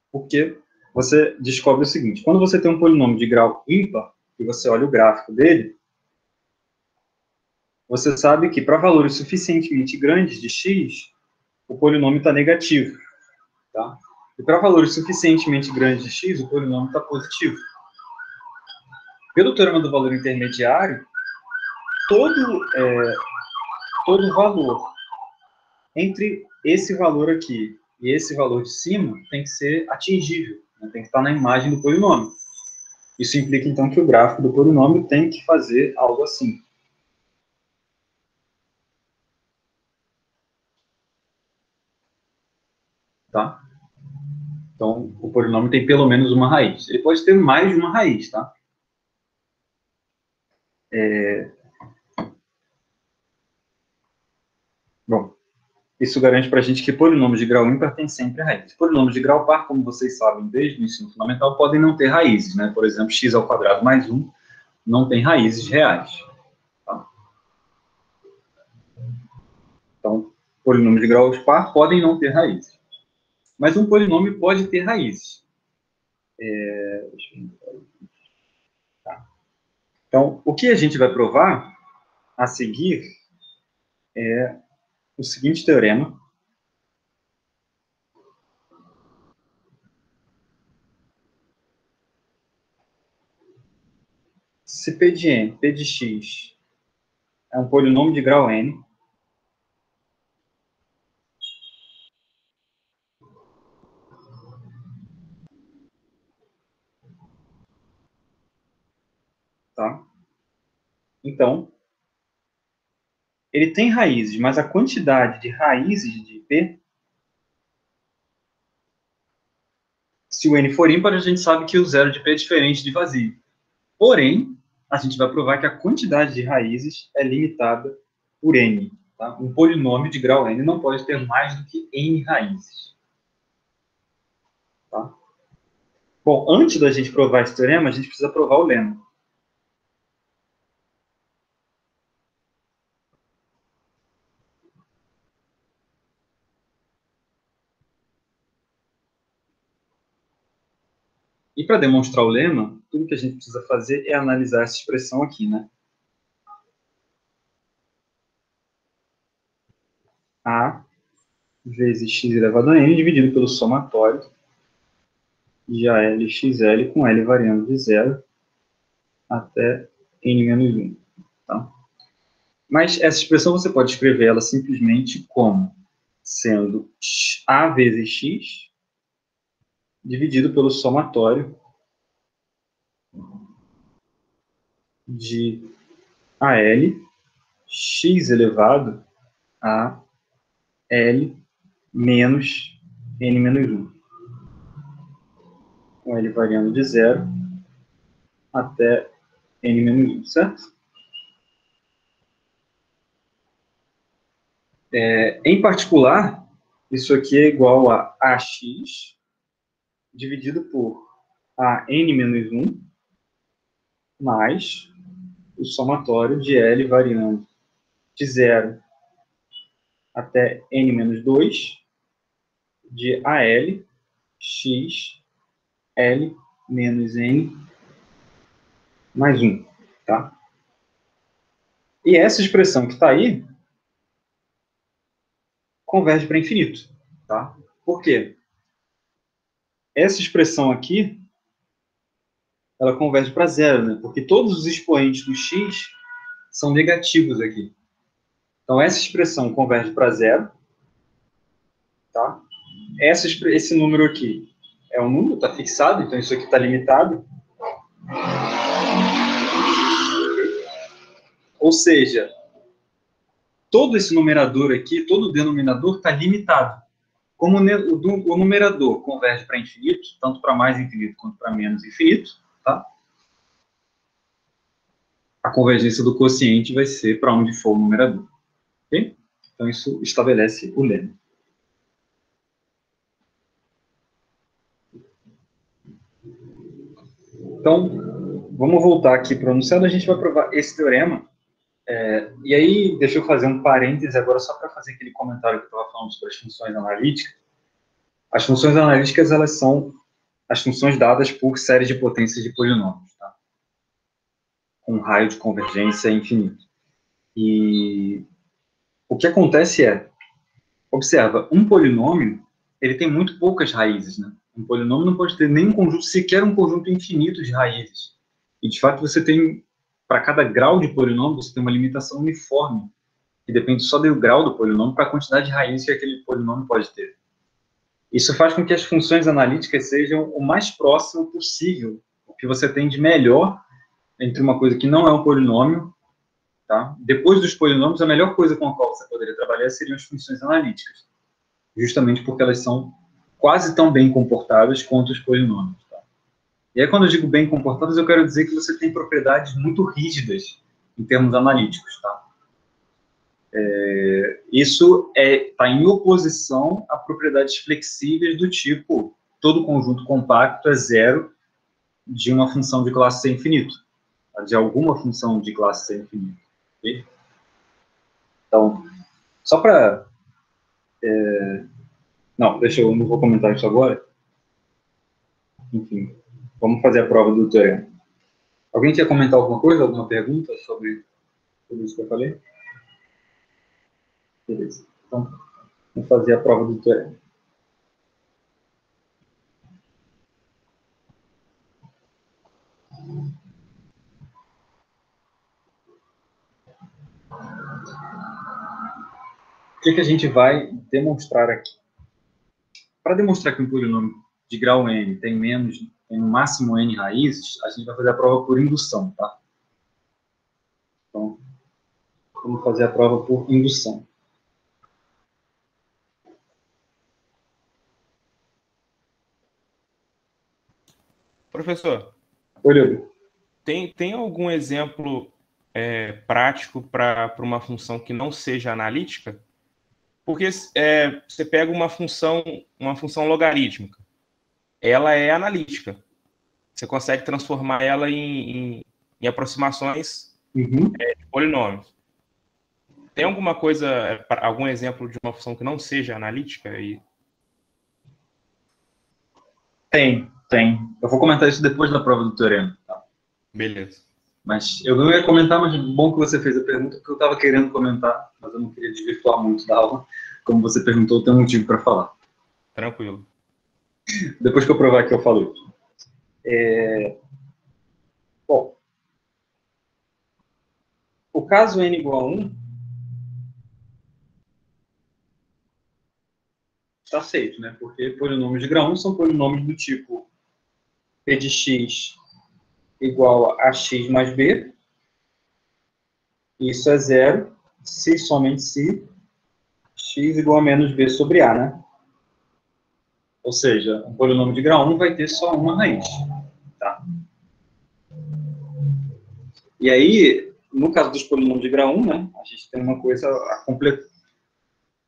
Porque você descobre o seguinte, quando você tem um polinômio de grau ímpar, e você olha o gráfico dele, você sabe que para valores suficientemente grandes de x, o polinômio está negativo. Tá? E para valores suficientemente grandes de x, o polinômio está positivo. Pelo teorema do valor intermediário, todo valor entre esse valor aqui e esse valor de cima tem que ser atingível, né? Tem que estar na imagem do polinômio. Isso implica, então, que o gráfico do polinômio tem que fazer algo assim. Tá? Então, o polinômio tem pelo menos uma raiz. Ele pode ter mais de uma raiz, tá? Bom, isso garante para a gente que polinômios de grau ímpar têm sempre raiz. Polinômios de grau par, como vocês sabem desde o ensino fundamental, podem não ter raízes, né? Por exemplo, x² mais 1 não tem raízes reais. Tá? Então, polinômios de grau par podem não ter raízes. Mas um polinômio pode ter raízes. Tá. Então, o que a gente vai provar a seguir é o seguinte teorema. Se P de n, P de x, é um polinômio de grau n, tá? Então, ele tem raízes, mas a quantidade de raízes de P, se o n for ímpar, a gente sabe que o zero de P é diferente de vazio. Porém, a gente vai provar que a quantidade de raízes é limitada por n. Tá? Um polinômio de grau n não pode ter mais do que n raízes. Tá? Bom, antes da gente provar esse teorema, a gente precisa provar o lema. E para demonstrar o lema, tudo que a gente precisa fazer é analisar essa expressão aqui, né? A vezes x elevado a n dividido pelo somatório de AL e XL com L variando de 0 até n menos 1. Tá? Mas essa expressão você pode escrever ela simplesmente como sendo A vezes x dividido pelo somatório de AL x elevado a L menos n menos 1. Com L variando de 0 até n menos 1, certo? Em particular, isso aqui é igual a AX dividido por a n menos 1 mais o somatório de L variando de 0 até n menos 2 de AL x L menos n mais 1. Tá? E essa expressão que está aí converge para infinito. Tá? Por quê? Essa expressão aqui, ela converge para zero, né? Porque todos os expoentes do x são negativos aqui. Então, essa expressão converge para zero. Tá? Esse número aqui é um número, está fixado, então isso aqui está limitado. Ou seja, todo esse numerador aqui, todo o denominador está limitado. Como o numerador converge para infinito, tanto para mais infinito quanto para menos infinito, tá? A convergência do quociente vai ser para onde for o numerador. Okay? Então, isso estabelece o lema. Então, vamos voltar aqui para o enunciado. A gente vai provar esse teorema. E aí, deixa eu fazer um parêntese agora, só para fazer aquele comentário que eu estava falando sobre as funções analíticas. As funções analíticas, elas são as funções dadas por séries de potências de polinômios, tá? Com um raio de convergência infinito. E o que acontece observa, um polinômio, ele tem muito poucas raízes, né? Um polinômio não pode ter nem um conjunto, sequer um conjunto infinito de raízes. E, de fato, você tem, para cada grau de polinômio, você tem uma limitação uniforme, que depende só do grau do polinômio para a quantidade de raízes que aquele polinômio pode ter. Isso faz com que as funções analíticas sejam o mais próximo possível, o que você tem de melhor entre uma coisa que não é um polinômio. Tá? Depois dos polinômios, a melhor coisa com a qual você poderia trabalhar seriam as funções analíticas, justamente porque elas são quase tão bem comportadas quanto os polinômios. Tá? E aí, quando eu digo bem comportadas, eu quero dizer que você tem propriedades muito rígidas em termos analíticos. Tá? Isso está em oposição a propriedades flexíveis do tipo todo conjunto compacto é zero de uma função de classe C infinito, tá? De alguma função de classe C infinito. Okay? Então, só para... não vou comentar isso agora. Enfim, vamos fazer a prova do teorema. Alguém quer comentar alguma coisa, alguma pergunta sobre tudo isso que eu falei? Beleza. Então, vamos fazer a prova do teorema. O que a gente vai demonstrar aqui? Para demonstrar que um polinômio de grau n tem no máximo n raízes, a gente vai fazer a prova por indução, tá? Então, vamos fazer a prova por indução. Professor, Oi, tem algum exemplo prático para uma função que não seja analítica? Porque você pega uma função logarítmica, ela é analítica. Você consegue transformar ela em aproximações de polinômios. Tem alguma coisa, algum exemplo de uma função que não seja analítica? Tem. Eu vou comentar isso depois da prova do teorema. Tá? Beleza. Mas eu não ia comentar, mas bom que você fez a pergunta, porque eu estava querendo comentar, mas eu não queria desvirtuar muito da aula. como você perguntou, tem um motivo para falar. Tranquilo. Depois que eu provar que eu falo isso. Bom, o caso n igual a 1 está aceito, né? Porque polinômios de grau 1 são polinômios do tipo p de x igual a x mais b. Isso é zero, se somente se x igual a menos b sobre a, né? Ou seja, um polinômio de grau 1 vai ter só uma raiz. Tá? E aí, no caso dos polinômios de grau 1, né, a gente tem uma coisa a completar.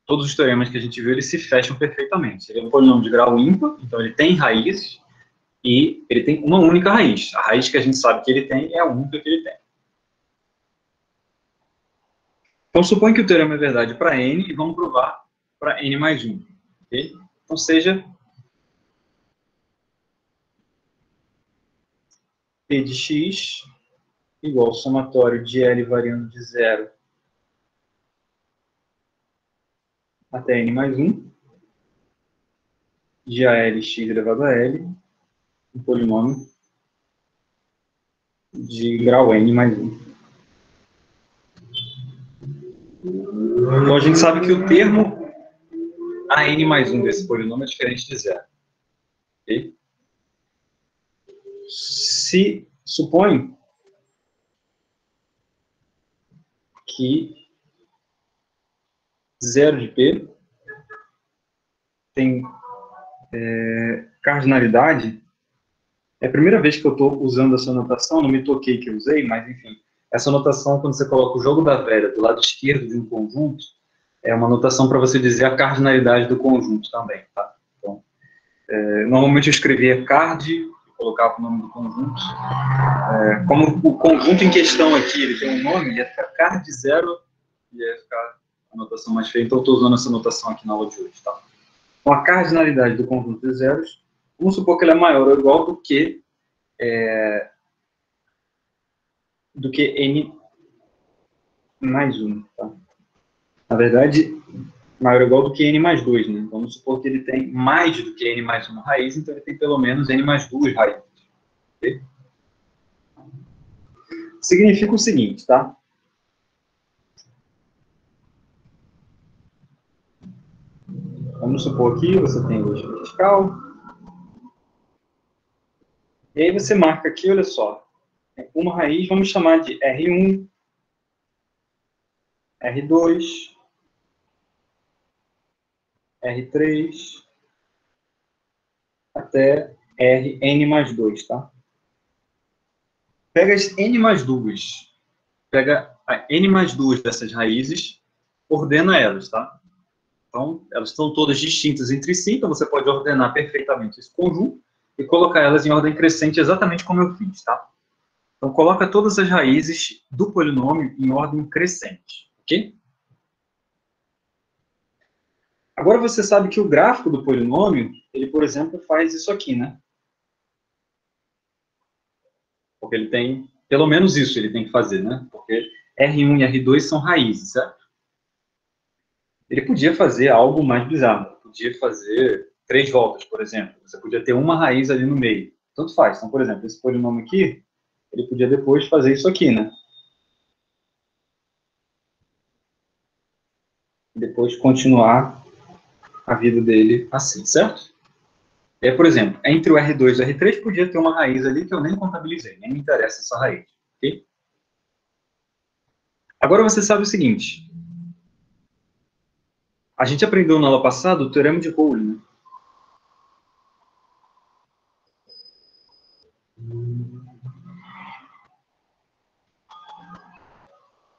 Todos os teoremas que a gente viu, eles se fecham perfeitamente. Ele é um polinômio de grau ímpar, então ele tem raízes, e ele tem uma única raiz. A raiz que a gente sabe que ele tem é a única que ele tem. Então, supõe que o teorema é verdade para n, e vamos provar para n mais 1. Okay? Então, seja p de x igual ao somatório de L variando de 0 até n mais 1, de ALx elevado a L, um polinômio de grau n mais 1. Então, a gente sabe que o termo a n mais 1 desse polinômio é diferente de zero. Okay? Se supõe que 0 de p tem cardinalidade, é a primeira vez que eu estou usando essa notação, não me toquei que eu usei, mas enfim, essa notação, quando você coloca o jogo da velha do lado esquerdo de um conjunto, é uma notação para você dizer a cardinalidade do conjunto também, tá? Então, normalmente eu escrevia card, colocava o nome do conjunto. Como o conjunto em questão aqui, ele tem um nome, ia ficar card 0, ia ficar a notação mais feia, então eu estou usando essa notação aqui na aula de hoje, tá? Então, a cardinalidade do conjunto de zeros, vamos supor que ela é maior ou igual do que n mais 1, tá? Na verdade, maior ou igual do que n mais 2, né? Vamos supor que ele tem mais do que n mais 1 raiz, então ele tem pelo menos n mais 2 raízes. Okay? Significa o seguinte, tá? Vamos supor aqui, você tem o eixo vertical. E aí você marca aqui, olha só, uma raiz, vamos chamar de R1, R2, R3, até Rn mais 2, tá? Pega as n mais 2, pega a n mais 2 dessas raízes, ordena elas, tá? Então, elas estão todas distintas entre si, então você pode ordenar perfeitamente esse conjunto e colocar elas em ordem crescente exatamente como eu fiz, tá? Então, coloca todas as raízes do polinômio em ordem crescente, ok? Agora você sabe que o gráfico do polinômio, ele, por exemplo, faz isso aqui, né? Porque ele tem, pelo menos isso ele tem que fazer, né? Porque R1 e R2 são raízes, certo? Ele podia fazer algo mais bizarro. Podia fazer 3 voltas, por exemplo. Você podia ter uma raiz ali no meio. Tanto faz. Então, por exemplo, esse polinômio aqui, ele podia depois fazer isso aqui, né? E depois continuar a vida dele assim, certo? Por exemplo, entre o R2 e o R3 podia ter uma raiz ali que eu nem contabilizei. Nem me interessa essa raiz. Ok? Agora você sabe o seguinte. A gente aprendeu na aula passada o teorema de Rolle, né?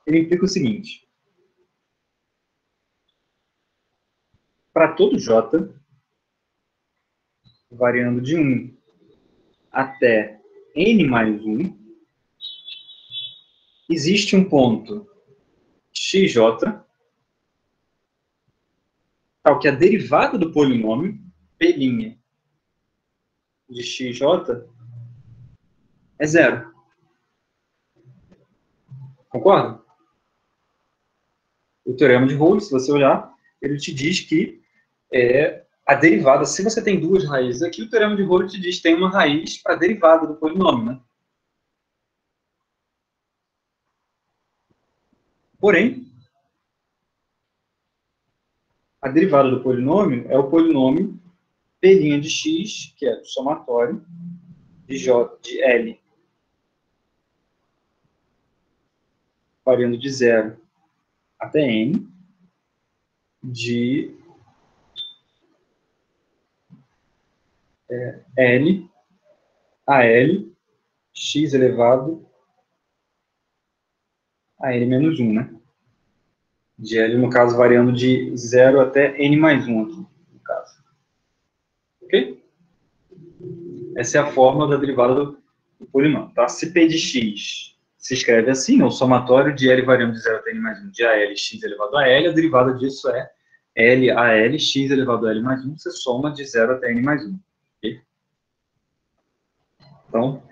Ele implica o seguinte. Para todo J, variando de 1 até n mais 1, existe um ponto xj, tal que a derivada do polinômio, p' de xj, é zero. Concorda? O teorema de Rolle, se você olhar, ele te diz que a derivada, se você tem duas raízes aqui, o teorema de Rolo te diz que tem uma raiz para a derivada do polinômio, né? Porém, a derivada do polinômio é o polinômio P' de x, que é o somatório de L variando de 0 até n, de L a L, x elevado a n menos 1, né? De L, no caso, variando de 0 até n mais 1 aqui, no caso. Ok? Essa é a fórmula da derivada do polinômio, tá? Se P de x se escreve assim, é o somatório de L variando de 0 até n mais 1 de AL x elevado a L, a derivada disso é L a L x elevado a L mais 1, você soma de 0 até n mais 1. Ok? Então,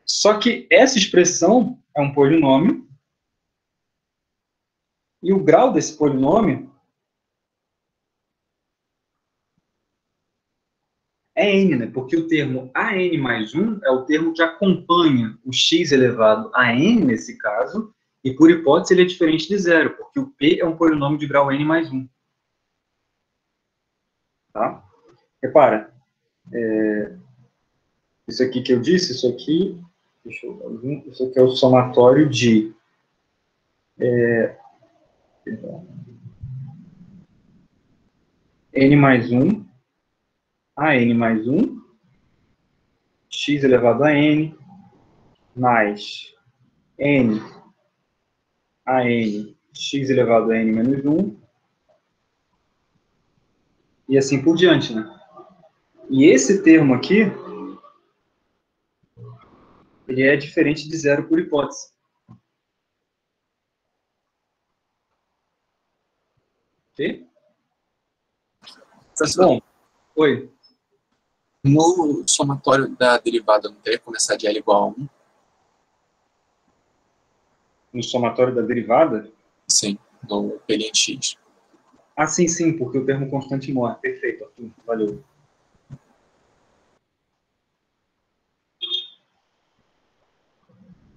só que essa expressão é um polinômio, e o grau desse polinômio é n, né? Porque o termo an mais 1 é o termo que acompanha o x elevado a n, nesse caso, e por hipótese ele é diferente de zero, porque o p é um polinômio de grau n mais 1. Tá? Repara, isso aqui que eu disse, isso aqui, isso aqui é o somatório de n mais 1 a n mais 1, x elevado a n, mais n a n, x elevado a n menos 1, e assim por diante, né? E esse termo aqui, ele é diferente de zero por hipótese. Ok? Bom, oi. No somatório da derivada, não teria que começar de L igual a 1? No somatório da derivada? Sim, no P' de x. Ah, sim, sim, porque o termo constante morre. Perfeito, Arthur. Valeu.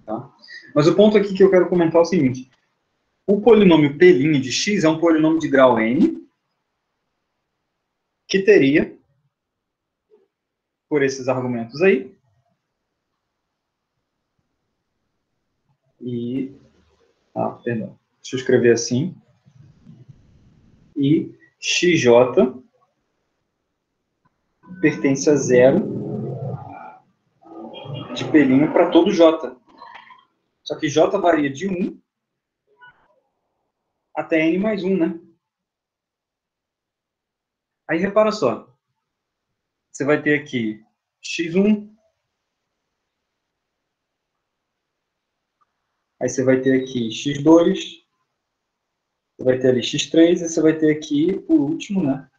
Tá? Mas o ponto aqui que eu quero comentar é o seguinte. O polinômio P' de x é um polinômio de grau n, que teria, por esses argumentos aí, e... perdão. Deixa eu escrever assim. E xj pertence a zero de P' para todo j. Só que j varia de 1 até n mais 1, né? Aí repara só. Você vai ter aqui x1, aí você vai ter aqui x2, você vai ter ali x3, e você vai ter aqui, por último, né,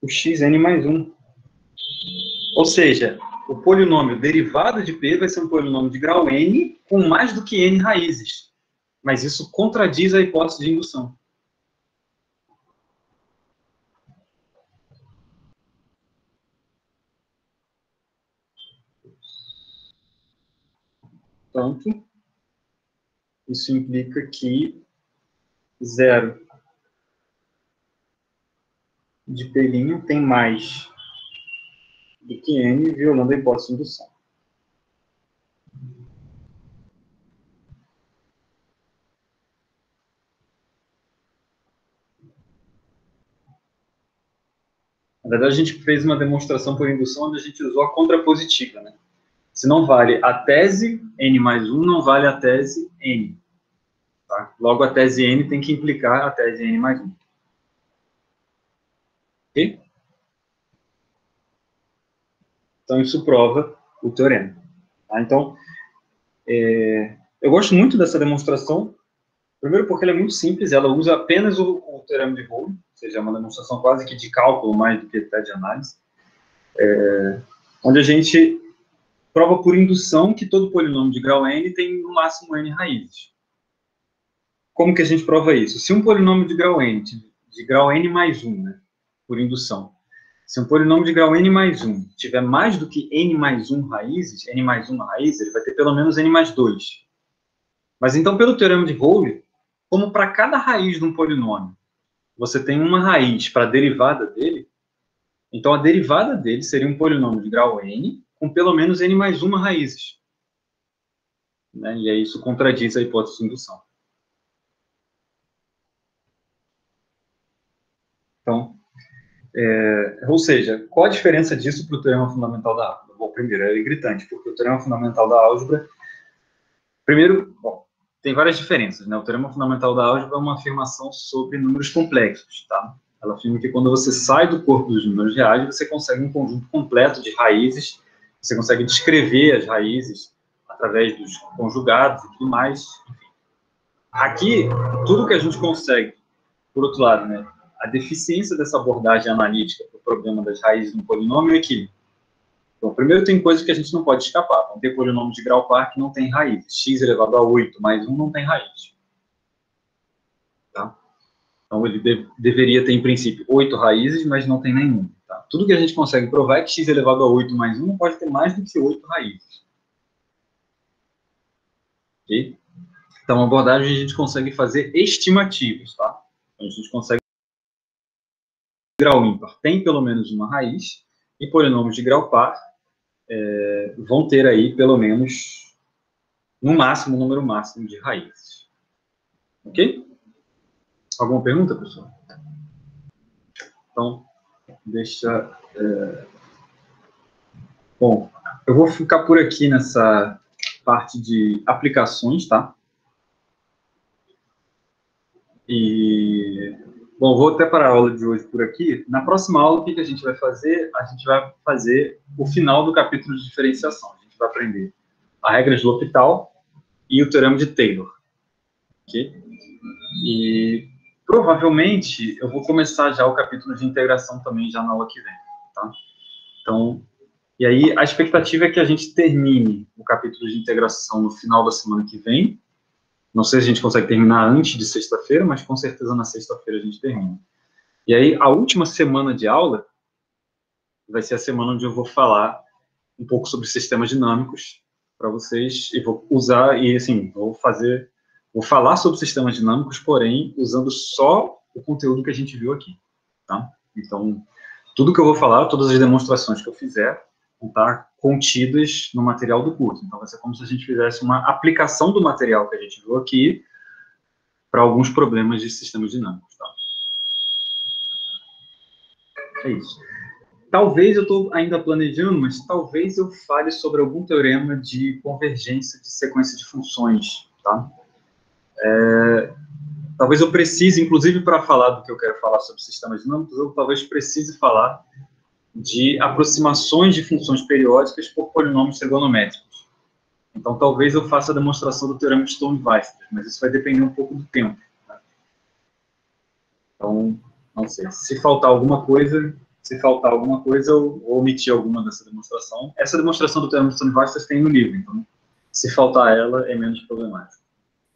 o xn mais 1. Ou seja, o polinômio derivado de P vai ser um polinômio de grau n com mais do que n raízes. Mas isso contradiz a hipótese de indução. Portanto, isso implica que 0 de P' tem mais do que n, violando a hipótese de indução. Na verdade, a gente fez uma demonstração por indução onde a gente usou a contrapositiva, né? Se não vale a tese n mais 1, não vale a tese n. Tá? Logo, a tese n tem que implicar a tese n mais 1. Ok? Então, isso prova o teorema. Tá? Então, eu gosto muito dessa demonstração, primeiro porque ela é muito simples, ela usa apenas o teorema de Rolo, ou seja, é uma demonstração quase que de cálculo mais do que até de análise, onde a gente prova por indução que todo polinômio de grau n tem no máximo n raízes. como que a gente prova isso? Se um polinômio de grau n mais 1, né, por indução, se um polinômio de grau n mais 1 tiver mais do que n mais 1 raízes, n mais 1 raiz, ele vai ter pelo menos n mais 2. Mas então, pelo teorema de Rolle, como para cada raiz de um polinômio, você tem uma raiz para a derivada dele, então a derivada dele seria um polinômio de grau n com pelo menos n mais 1 raízes. Né? E aí isso contradiz a hipótese de indução. Então, ou seja, qual a diferença disso para o teorema fundamental da álgebra? Bom, primeiro, é gritante, porque o teorema fundamental da álgebra... Primeiro, bom, tem várias diferenças, né? O teorema fundamental da álgebra é uma afirmação sobre números complexos, tá? Ela afirma que quando você sai do corpo dos números reais, você consegue um conjunto completo de raízes, você consegue descrever as raízes através dos conjugados e tudo mais. Aqui, tudo que a gente consegue, por outro lado, né? A deficiência dessa abordagem analítica para o problema das raízes de um polinômio é que, então, primeiro tem coisas que a gente não pode escapar. Vão ter polinômio de grau par que não tem raiz. X elevado a 8 mais 1 não tem raiz. Tá? Então, ele deveria ter, em princípio, 8 raízes, mas não tem nenhum. Tá? Tudo que a gente consegue provar é que x elevado a 8 mais 1 não pode ter mais do que 8 raízes. Ok? Então, a abordagem a gente consegue fazer estimativas. Tá? Então, a gente consegue grau ímpar tem pelo menos uma raiz, e polinômios de grau par vão ter aí pelo menos, no máximo, o número máximo de raízes. Ok? Alguma pergunta, pessoal? Então, deixa... Bom, eu vou ficar por aqui nessa parte de aplicações, tá? E... Bom, vou até parar a aula de hoje por aqui. Na próxima aula, o que a gente vai fazer? A gente vai fazer o final do capítulo de diferenciação. A gente vai aprender a regra de L'Hopital e o teorema de Taylor. Ok? E provavelmente eu vou começar já o capítulo de integração também já na aula que vem. Tá? Então, e aí a expectativa é que a gente termine o capítulo de integração no final da semana que vem. Não sei se a gente consegue terminar antes de sexta-feira, mas com certeza na sexta-feira a gente termina. E aí, a última semana de aula vai ser a semana onde eu vou falar um pouco sobre sistemas dinâmicos para vocês, e vou usar, e assim, vou falar sobre sistemas dinâmicos, porém, usando só o conteúdo que a gente viu aqui, tá? Então, tudo que eu vou falar, todas as demonstrações que eu fizer, vão estar contidas no material do curso. Então, vai ser como se a gente fizesse uma aplicação do material que a gente viu aqui para alguns problemas de sistemas dinâmicos, tá? É isso. Talvez eu estou ainda planejando, mas talvez eu fale sobre algum teorema de convergência de sequência de funções, tá? Talvez eu precise, inclusive para falar do que eu quero falar sobre sistemas dinâmicos, eu talvez precise falar de aproximações de funções periódicas por polinômios trigonométricos. Então, talvez eu faça a demonstração do teorema de Stone-Weisler, mas isso vai depender um pouco do tempo. Tá? Então, não sei. Se faltar alguma coisa, eu vou omitir alguma dessa demonstração. Essa demonstração do teorema de Stone-Weisler tem no livro, então, se faltar ela, é menos problemático.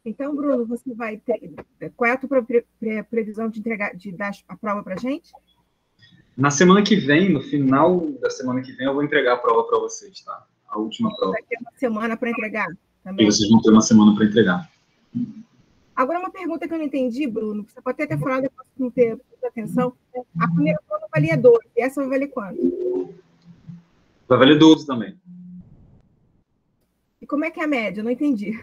Então, Bruno, você vai ter... Qual é a tua previsão de dar a prova para a gente? Na semana que vem, no final da semana que vem, eu vou entregar a prova para vocês, tá? A última prova. Vai ter uma semana para entregar também? E vocês vão ter uma semana para entregar. Agora, uma pergunta que eu não entendi, Bruno, você pode até ter falado, depois não ter atenção. A primeira prova valia 12, e essa vai valer quanto? Vai valer 12 também. E como é que é a média? Eu não entendi.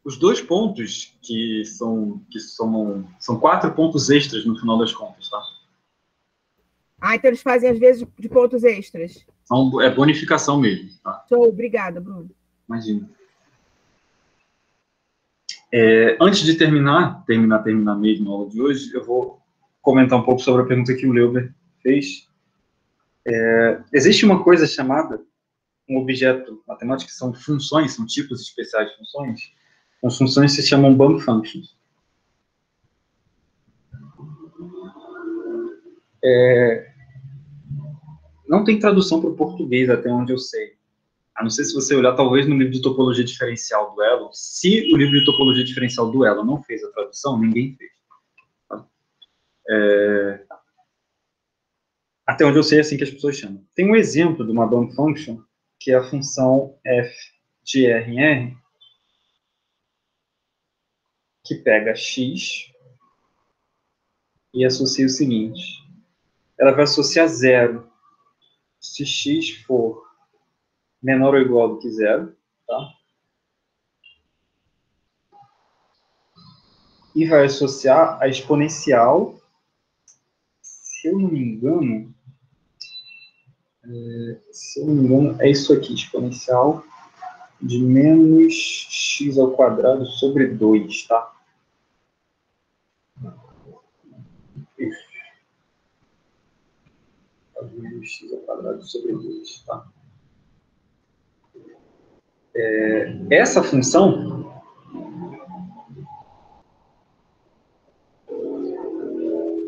Os 2 pontos que são 4 pontos extras no final das contas, tá? Ah, então eles fazem, às vezes, de pontos extras. É bonificação mesmo, tá? Show, obrigada, Bruno. Imagina. Antes de terminar mesmo a aula de hoje, eu vou comentar um pouco sobre a pergunta que o Leuber fez. Existe uma coisa chamada um objeto matemático, que são funções, são tipos especiais de funções. As funções se chamam bump functions. Não tem tradução para o português, até onde eu sei. A não ser se você olhar, talvez, no livro de topologia diferencial do Elon. Se o livro de topologia diferencial do Elon não fez a tradução, ninguém fez. Tá? Até onde eu sei, é assim que as pessoas chamam. Tem um exemplo de uma bump function, que é a função f de R em R, que pega x e associa o seguinte. Ela vai associar zero se x for menor ou igual do que zero, tá? E vai associar a exponencial, se eu não me engano, é isso aqui, exponencial de menos x ao quadrado sobre 2, tá? Isso. Menos x ao quadrado sobre 2, tá? Essa função,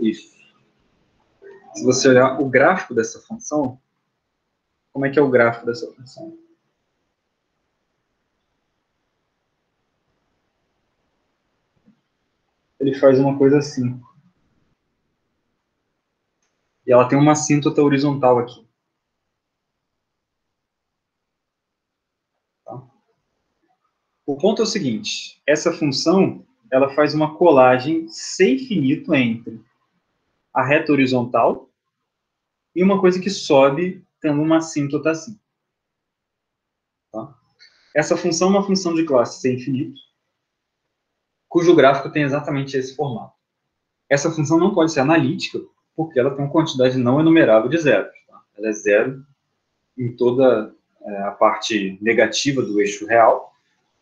isso. Se você olhar o gráfico dessa função, como é que é o gráfico dessa função? Ele faz uma coisa assim. E ela tem uma assíntota horizontal aqui. Tá? O ponto é o seguinte, essa função, ela faz uma colagem sem infinito entre a reta horizontal e uma coisa que sobe tendo uma assíntota assim. Tá? Essa função é uma função de classe sem infinito, cujo gráfico tem exatamente esse formato. Essa função não pode ser analítica, porque ela tem uma quantidade não enumerável de zeros. Tá? Ela é zero em toda a parte negativa do eixo real,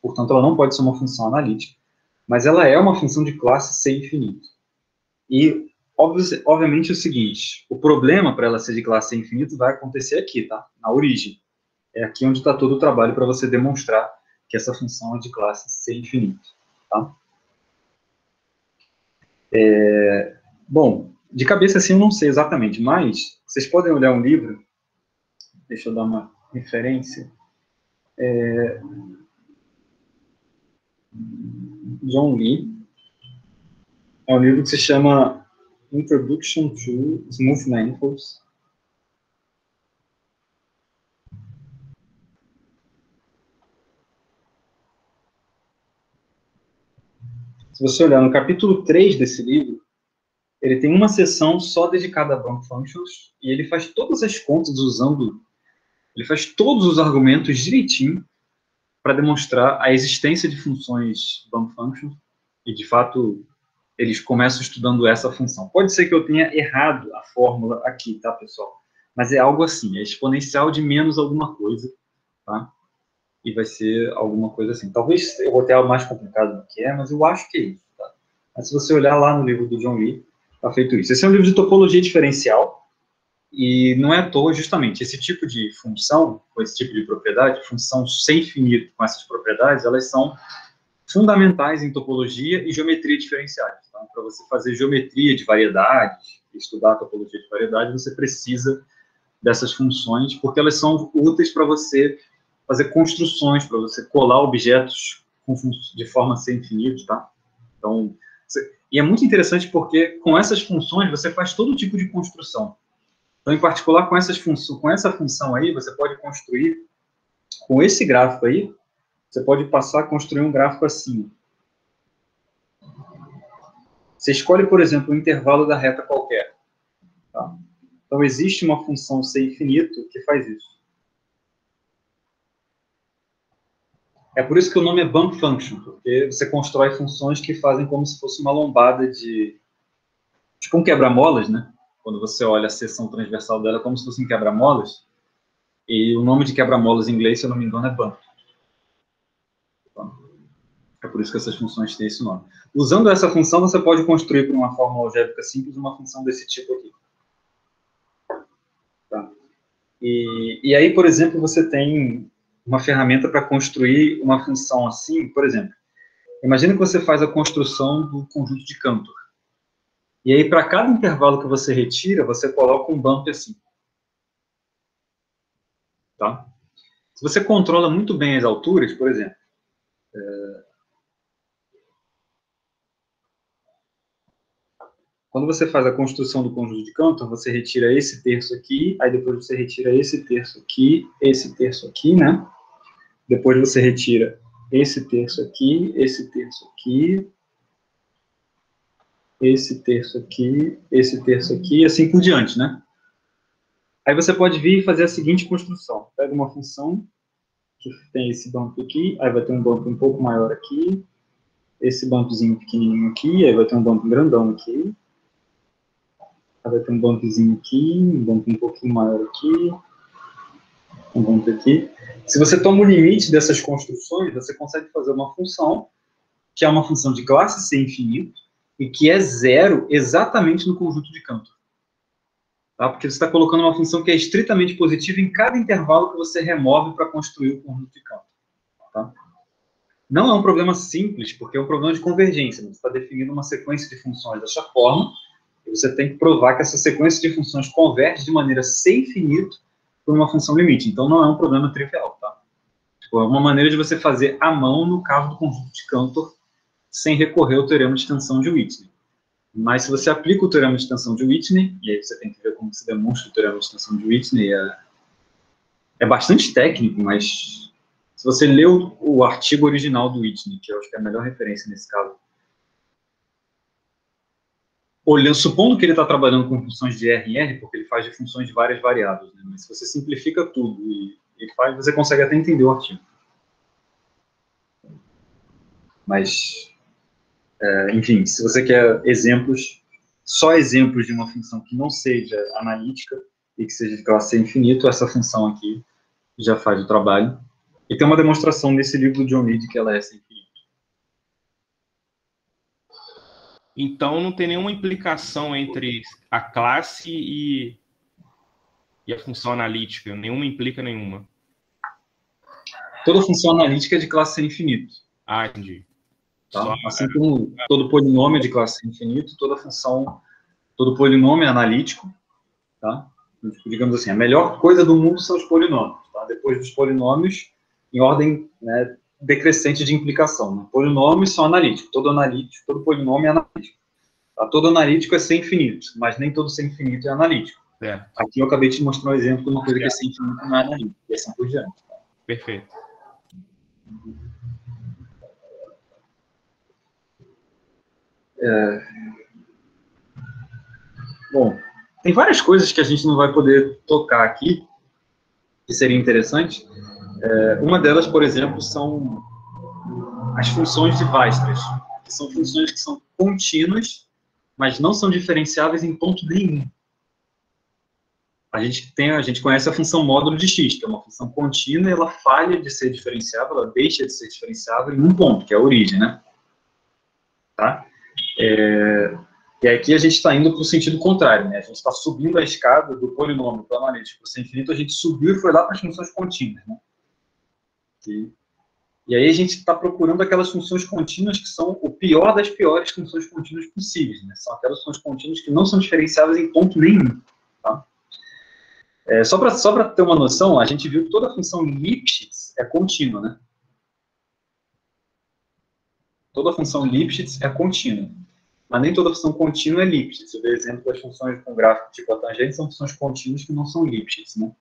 portanto, ela não pode ser uma função analítica, mas ela é uma função de classe sem infinito. E, obviamente, é o seguinte, o problema para ela ser de classe sem infinito vai acontecer aqui, tá? Na origem. É aqui onde está todo o trabalho para você demonstrar que essa função é de classe sem infinito. Tá? Bom, de cabeça assim eu não sei exatamente, mas vocês podem olhar um livro, deixa eu dar uma referência, John Lee, é um livro que se chama Introduction to Smooth Manifolds. Se você olhar no capítulo 3 desse livro, ele tem uma seção só dedicada a bump functions, e ele faz todas as contas usando, ele faz todos os argumentos direitinho para demonstrar a existência de funções bump functions, e de fato eles começam estudando essa função. Pode ser que eu tenha errado a fórmula aqui, tá, pessoal? Mas é algo assim, é exponencial de menos alguma coisa, tá? E vai ser alguma coisa assim. Talvez eu vou ter algo mais complicado do que é, mas eu acho que é isso, tá? Mas se você olhar lá no livro do John Lee, está feito isso. Esse é um livro de topologia diferencial, e não é à toa, justamente, esse tipo de função, com esse tipo de propriedade, função sem infinito com essas propriedades, elas são fundamentais em topologia e geometria diferenciais. Então, para você fazer geometria de variedades, estudar topologia de variedade, você precisa dessas funções, porque elas são úteis para você fazer construções, para você colar objetos de forma sem infinito, tá? Então, e é muito interessante porque com essas funções você faz todo tipo de construção. Então, em particular, com essa função aí, você pode construir, com esse gráfico aí, você pode passar a construir um gráfico assim. Você escolhe, por exemplo, um intervalo da reta qualquer. Tá? Então, existe uma função C infinito que faz isso. É por isso que o nome é bump function, porque você constrói funções que fazem como se fosse uma lombada de... Tipo um quebra-molas, né? Quando você olha a seção transversal dela, é como se fosse um quebra-molas. E o nome de quebra-molas em inglês, se eu não me engano, é bump. É por isso que essas funções têm esse nome. Usando essa função, você pode construir por uma fórmula algébrica simples uma função desse tipo aqui. Tá? E aí, por exemplo, você tem uma ferramenta para construir uma função assim, por exemplo. Imagina que você faz a construção do conjunto de Cantor. E aí, para cada intervalo que você retira, você coloca um bump assim. Tá? Se você controla muito bem as alturas, por exemplo, quando você faz a construção do conjunto de Cantor, você retira esse terço aqui, aí depois você retira esse terço aqui, né? Depois você retira esse terço aqui, esse terço aqui, esse terço aqui, esse terço aqui, e assim por diante, né? Aí você pode vir e fazer a seguinte construção. Pega uma função que tem esse bump aqui, aí vai ter um bump um pouco maior aqui, esse bumpzinho pequenininho aqui, aí vai ter um bump grandão aqui, aí vai ter um bumpzinho aqui, um bump um pouquinho maior aqui, um bump aqui. Se você toma o limite dessas construções, você consegue fazer uma função que é uma função de classe C infinito e que é zero exatamente no conjunto de Cantor. Tá? Porque você está colocando uma função que é estritamente positiva em cada intervalo que você remove para construir o conjunto de Cantor. Tá? Não é um problema simples, porque é um problema de convergência. Você está definindo uma sequência de funções dessa forma, e você tem que provar que essa sequência de funções converge de maneira C infinito por uma função limite. Então, não é um problema trivial. Tá? Tipo, é uma maneira de você fazer à mão no caso do conjunto de Cantor, sem recorrer ao teorema de extensão de Whitney. Mas se você aplica o teorema de extensão de Whitney, e aí você tem que ver como se demonstra o teorema de extensão de Whitney, é bastante técnico, mas se você lê o artigo original do Whitney, que eu acho que é a melhor referência nesse caso, supondo que ele está trabalhando com funções de R em R, porque ele faz de funções de várias variáveis, né? Mas se você simplifica tudo e faz, você consegue até entender o artigo. Mas, enfim, se você quer exemplos, só exemplos de uma função que não seja analítica e que seja de classe infinito, essa função aqui já faz o trabalho. E tem uma demonstração nesse livro do John Mead que ela é sem infinito. Então, não tem nenhuma implicação entre a classe e a função analítica. Nenhuma implica nenhuma. Toda função analítica é de classe sem infinito. Ah, entendi. Tá? Assim como todo polinômio é de classe sem infinito, todo polinômio é analítico. Tá? Digamos assim, a melhor coisa do mundo são os polinômios. Tá? Depois dos polinômios, em ordem, né, decrescente de implicação. Né? Polinômios são analíticos. Todo polinômio é analítico. Tá? Todo analítico é sem infinito, mas nem todo sem infinito é analítico. Aqui eu acabei de mostrar um exemplo de uma coisa que é sem infinito não é analítico, e assim por diante. Tá? Perfeito. Bom, tem várias coisas que a gente não vai poder tocar aqui, que seria interessante. Uma delas, por exemplo, são as funções de Weierstrass, que são funções que são contínuas, mas não são diferenciáveis em ponto nenhum. A gente conhece a função módulo de x, que é uma função contínua, e ela falha de ser diferenciável, ela deixa de ser diferenciável em um ponto, que é a origem, né? Tá? E aqui a gente está indo para o sentido contrário, né? A gente está subindo a escada do polinômio para o analítico sem infinito, a gente subiu e foi lá para as funções contínuas, né? E aí a gente está procurando aquelas funções contínuas que são o pior das piores funções contínuas possíveis, né? São aquelas funções contínuas que não são diferenciáveis em ponto nenhum, tá? Só para ter uma noção, a gente viu que toda função Lipschitz é contínua, né? Toda função Lipschitz é contínua. Mas nem toda função contínua é Lipschitz. Você vê exemplo das funções com gráfico tipo a tangente, são funções contínuas que não são Lipschitz, né?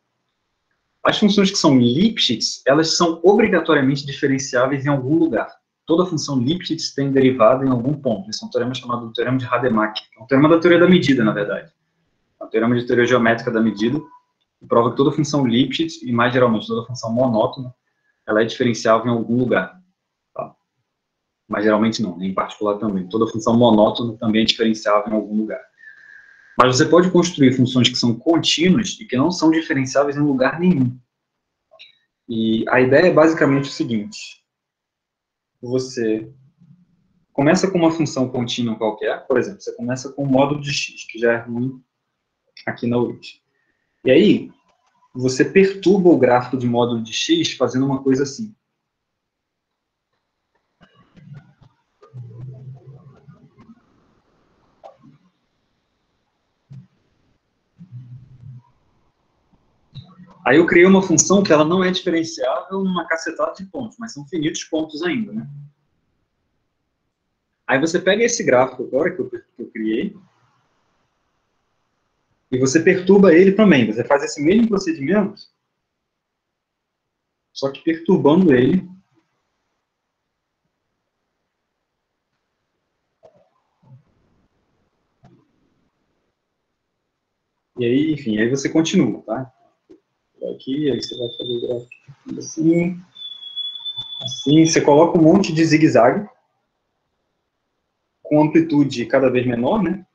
As funções que são Lipschitz, elas são obrigatoriamente diferenciáveis em algum lugar. Toda função Lipschitz tem derivada em algum ponto. Esse é um teorema chamado teorema de Rademacher. É um teorema da teoria da medida, na verdade. É um teorema de teoria geométrica da medida, que prova que toda função Lipschitz, e mais geralmente toda função monótona, ela é diferenciável em algum lugar. Tá? Mas geralmente não, em particular também. Toda função monótona também é diferenciável em algum lugar. Mas você pode construir funções que são contínuas e que não são diferenciáveis em lugar nenhum. E a ideia é basicamente o seguinte. Você começa com uma função contínua qualquer, por exemplo, você começa com o módulo de x, que já é ruim aqui na origem. E aí, você perturba o gráfico de módulo de x fazendo uma coisa assim. Aí eu criei uma função que ela não é diferenciável numa cacetada de pontos, mas são finitos pontos ainda, né? Aí você pega esse gráfico agora que eu criei e você perturba ele também. Você faz esse mesmo procedimento, só que perturbando ele. E aí, enfim, aí você continua, tá? Aqui, aí você vai fazer o gráfico assim, assim, você coloca um monte de zigue-zague com amplitude cada vez menor, né?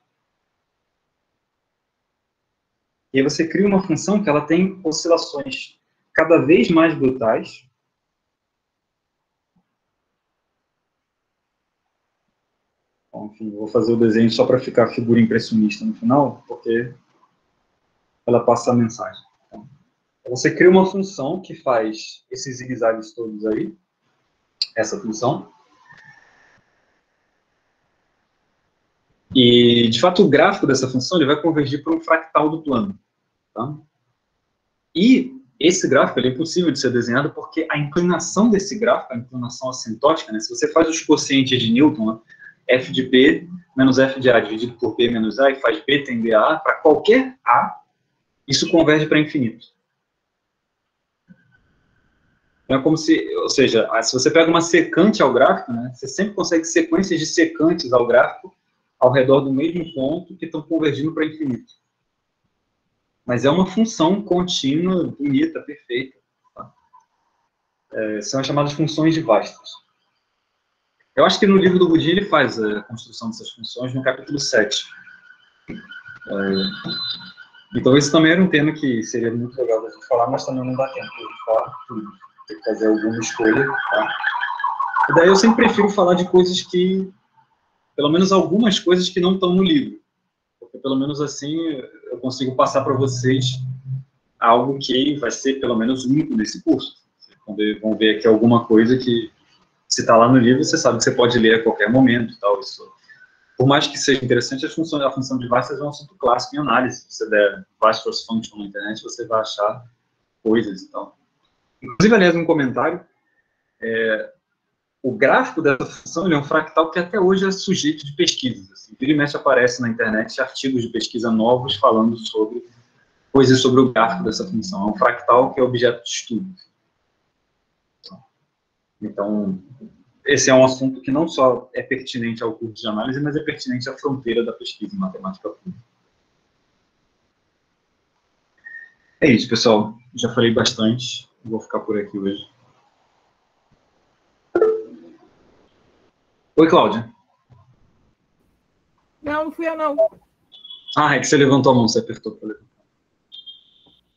E aí você cria uma função que ela tem oscilações cada vez mais brutais. Bom, enfim, vou fazer o desenho só para ficar a figura impressionista no final, porque ela passa a mensagem. Então, você cria uma função que faz esses zigue-zagues todos aí, essa função. E, de fato, o gráfico dessa função ele vai convergir para um fractal do plano. Tá? E esse gráfico ele é impossível de ser desenhado porque a inclinação desse gráfico, a inclinação assintótica, né, se você faz os quocientes de Newton, né, f de b menos f de a dividido por b menos a, e faz b tender a, para qualquer a, isso converge para infinito. Então é como se, ou seja, se você pega uma secante ao gráfico, né, você sempre consegue sequências de secantes ao gráfico ao redor do mesmo ponto que estão convergindo para infinito. Mas é uma função contínua, bonita, perfeita. Tá? São as chamadas funções de Weierstrass. Eu acho que no livro do Bourdieu ele faz a construção dessas funções no capítulo 7. Então esse também era um tema que seria muito legal da gente falar, mas também não dá tempo de falar tudo. Tem que fazer alguma escolha. Tá? E daí eu sempre prefiro falar de coisas que, pelo menos algumas coisas que não estão no livro. Porque pelo menos assim eu consigo passar para vocês algo que vai ser pelo menos único nesse curso. Vocês vão ver aqui alguma coisa que, se está lá no livro, você sabe que você pode ler a qualquer momento. Tal. Isso, por mais que seja interessante, a função de Weierstrass é um assunto clássico em análise. Se você der Weierstrass Function na internet, você vai achar coisas e tal. Inclusive, aliás, um comentário, o gráfico dessa função ele é um fractal que até hoje é sujeito de pesquisas. Assim. Vira e mexe aparece na internet artigos de pesquisa novos falando sobre coisas sobre o gráfico dessa função. É um fractal que é objeto de estudo. Então, esse é um assunto que não só é pertinente ao curso de análise, mas é pertinente à fronteira da pesquisa em matemática pura. É isso, pessoal. Já falei bastante. Vou ficar por aqui hoje. Oi, Cláudia. Não, não fui eu, não. Ah, é que você levantou a mão, você apertou.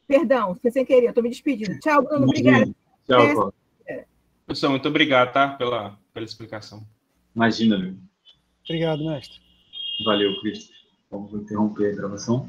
Perdão, foi sem querer, estou me despedindo. Tchau, Bruno, obrigada. Tchau, Cláudia. Pessoal, muito obrigado, tá? Pela explicação. Imagina, Leo. Obrigado, mestre. Valeu, Cristo. Vamos interromper a gravação.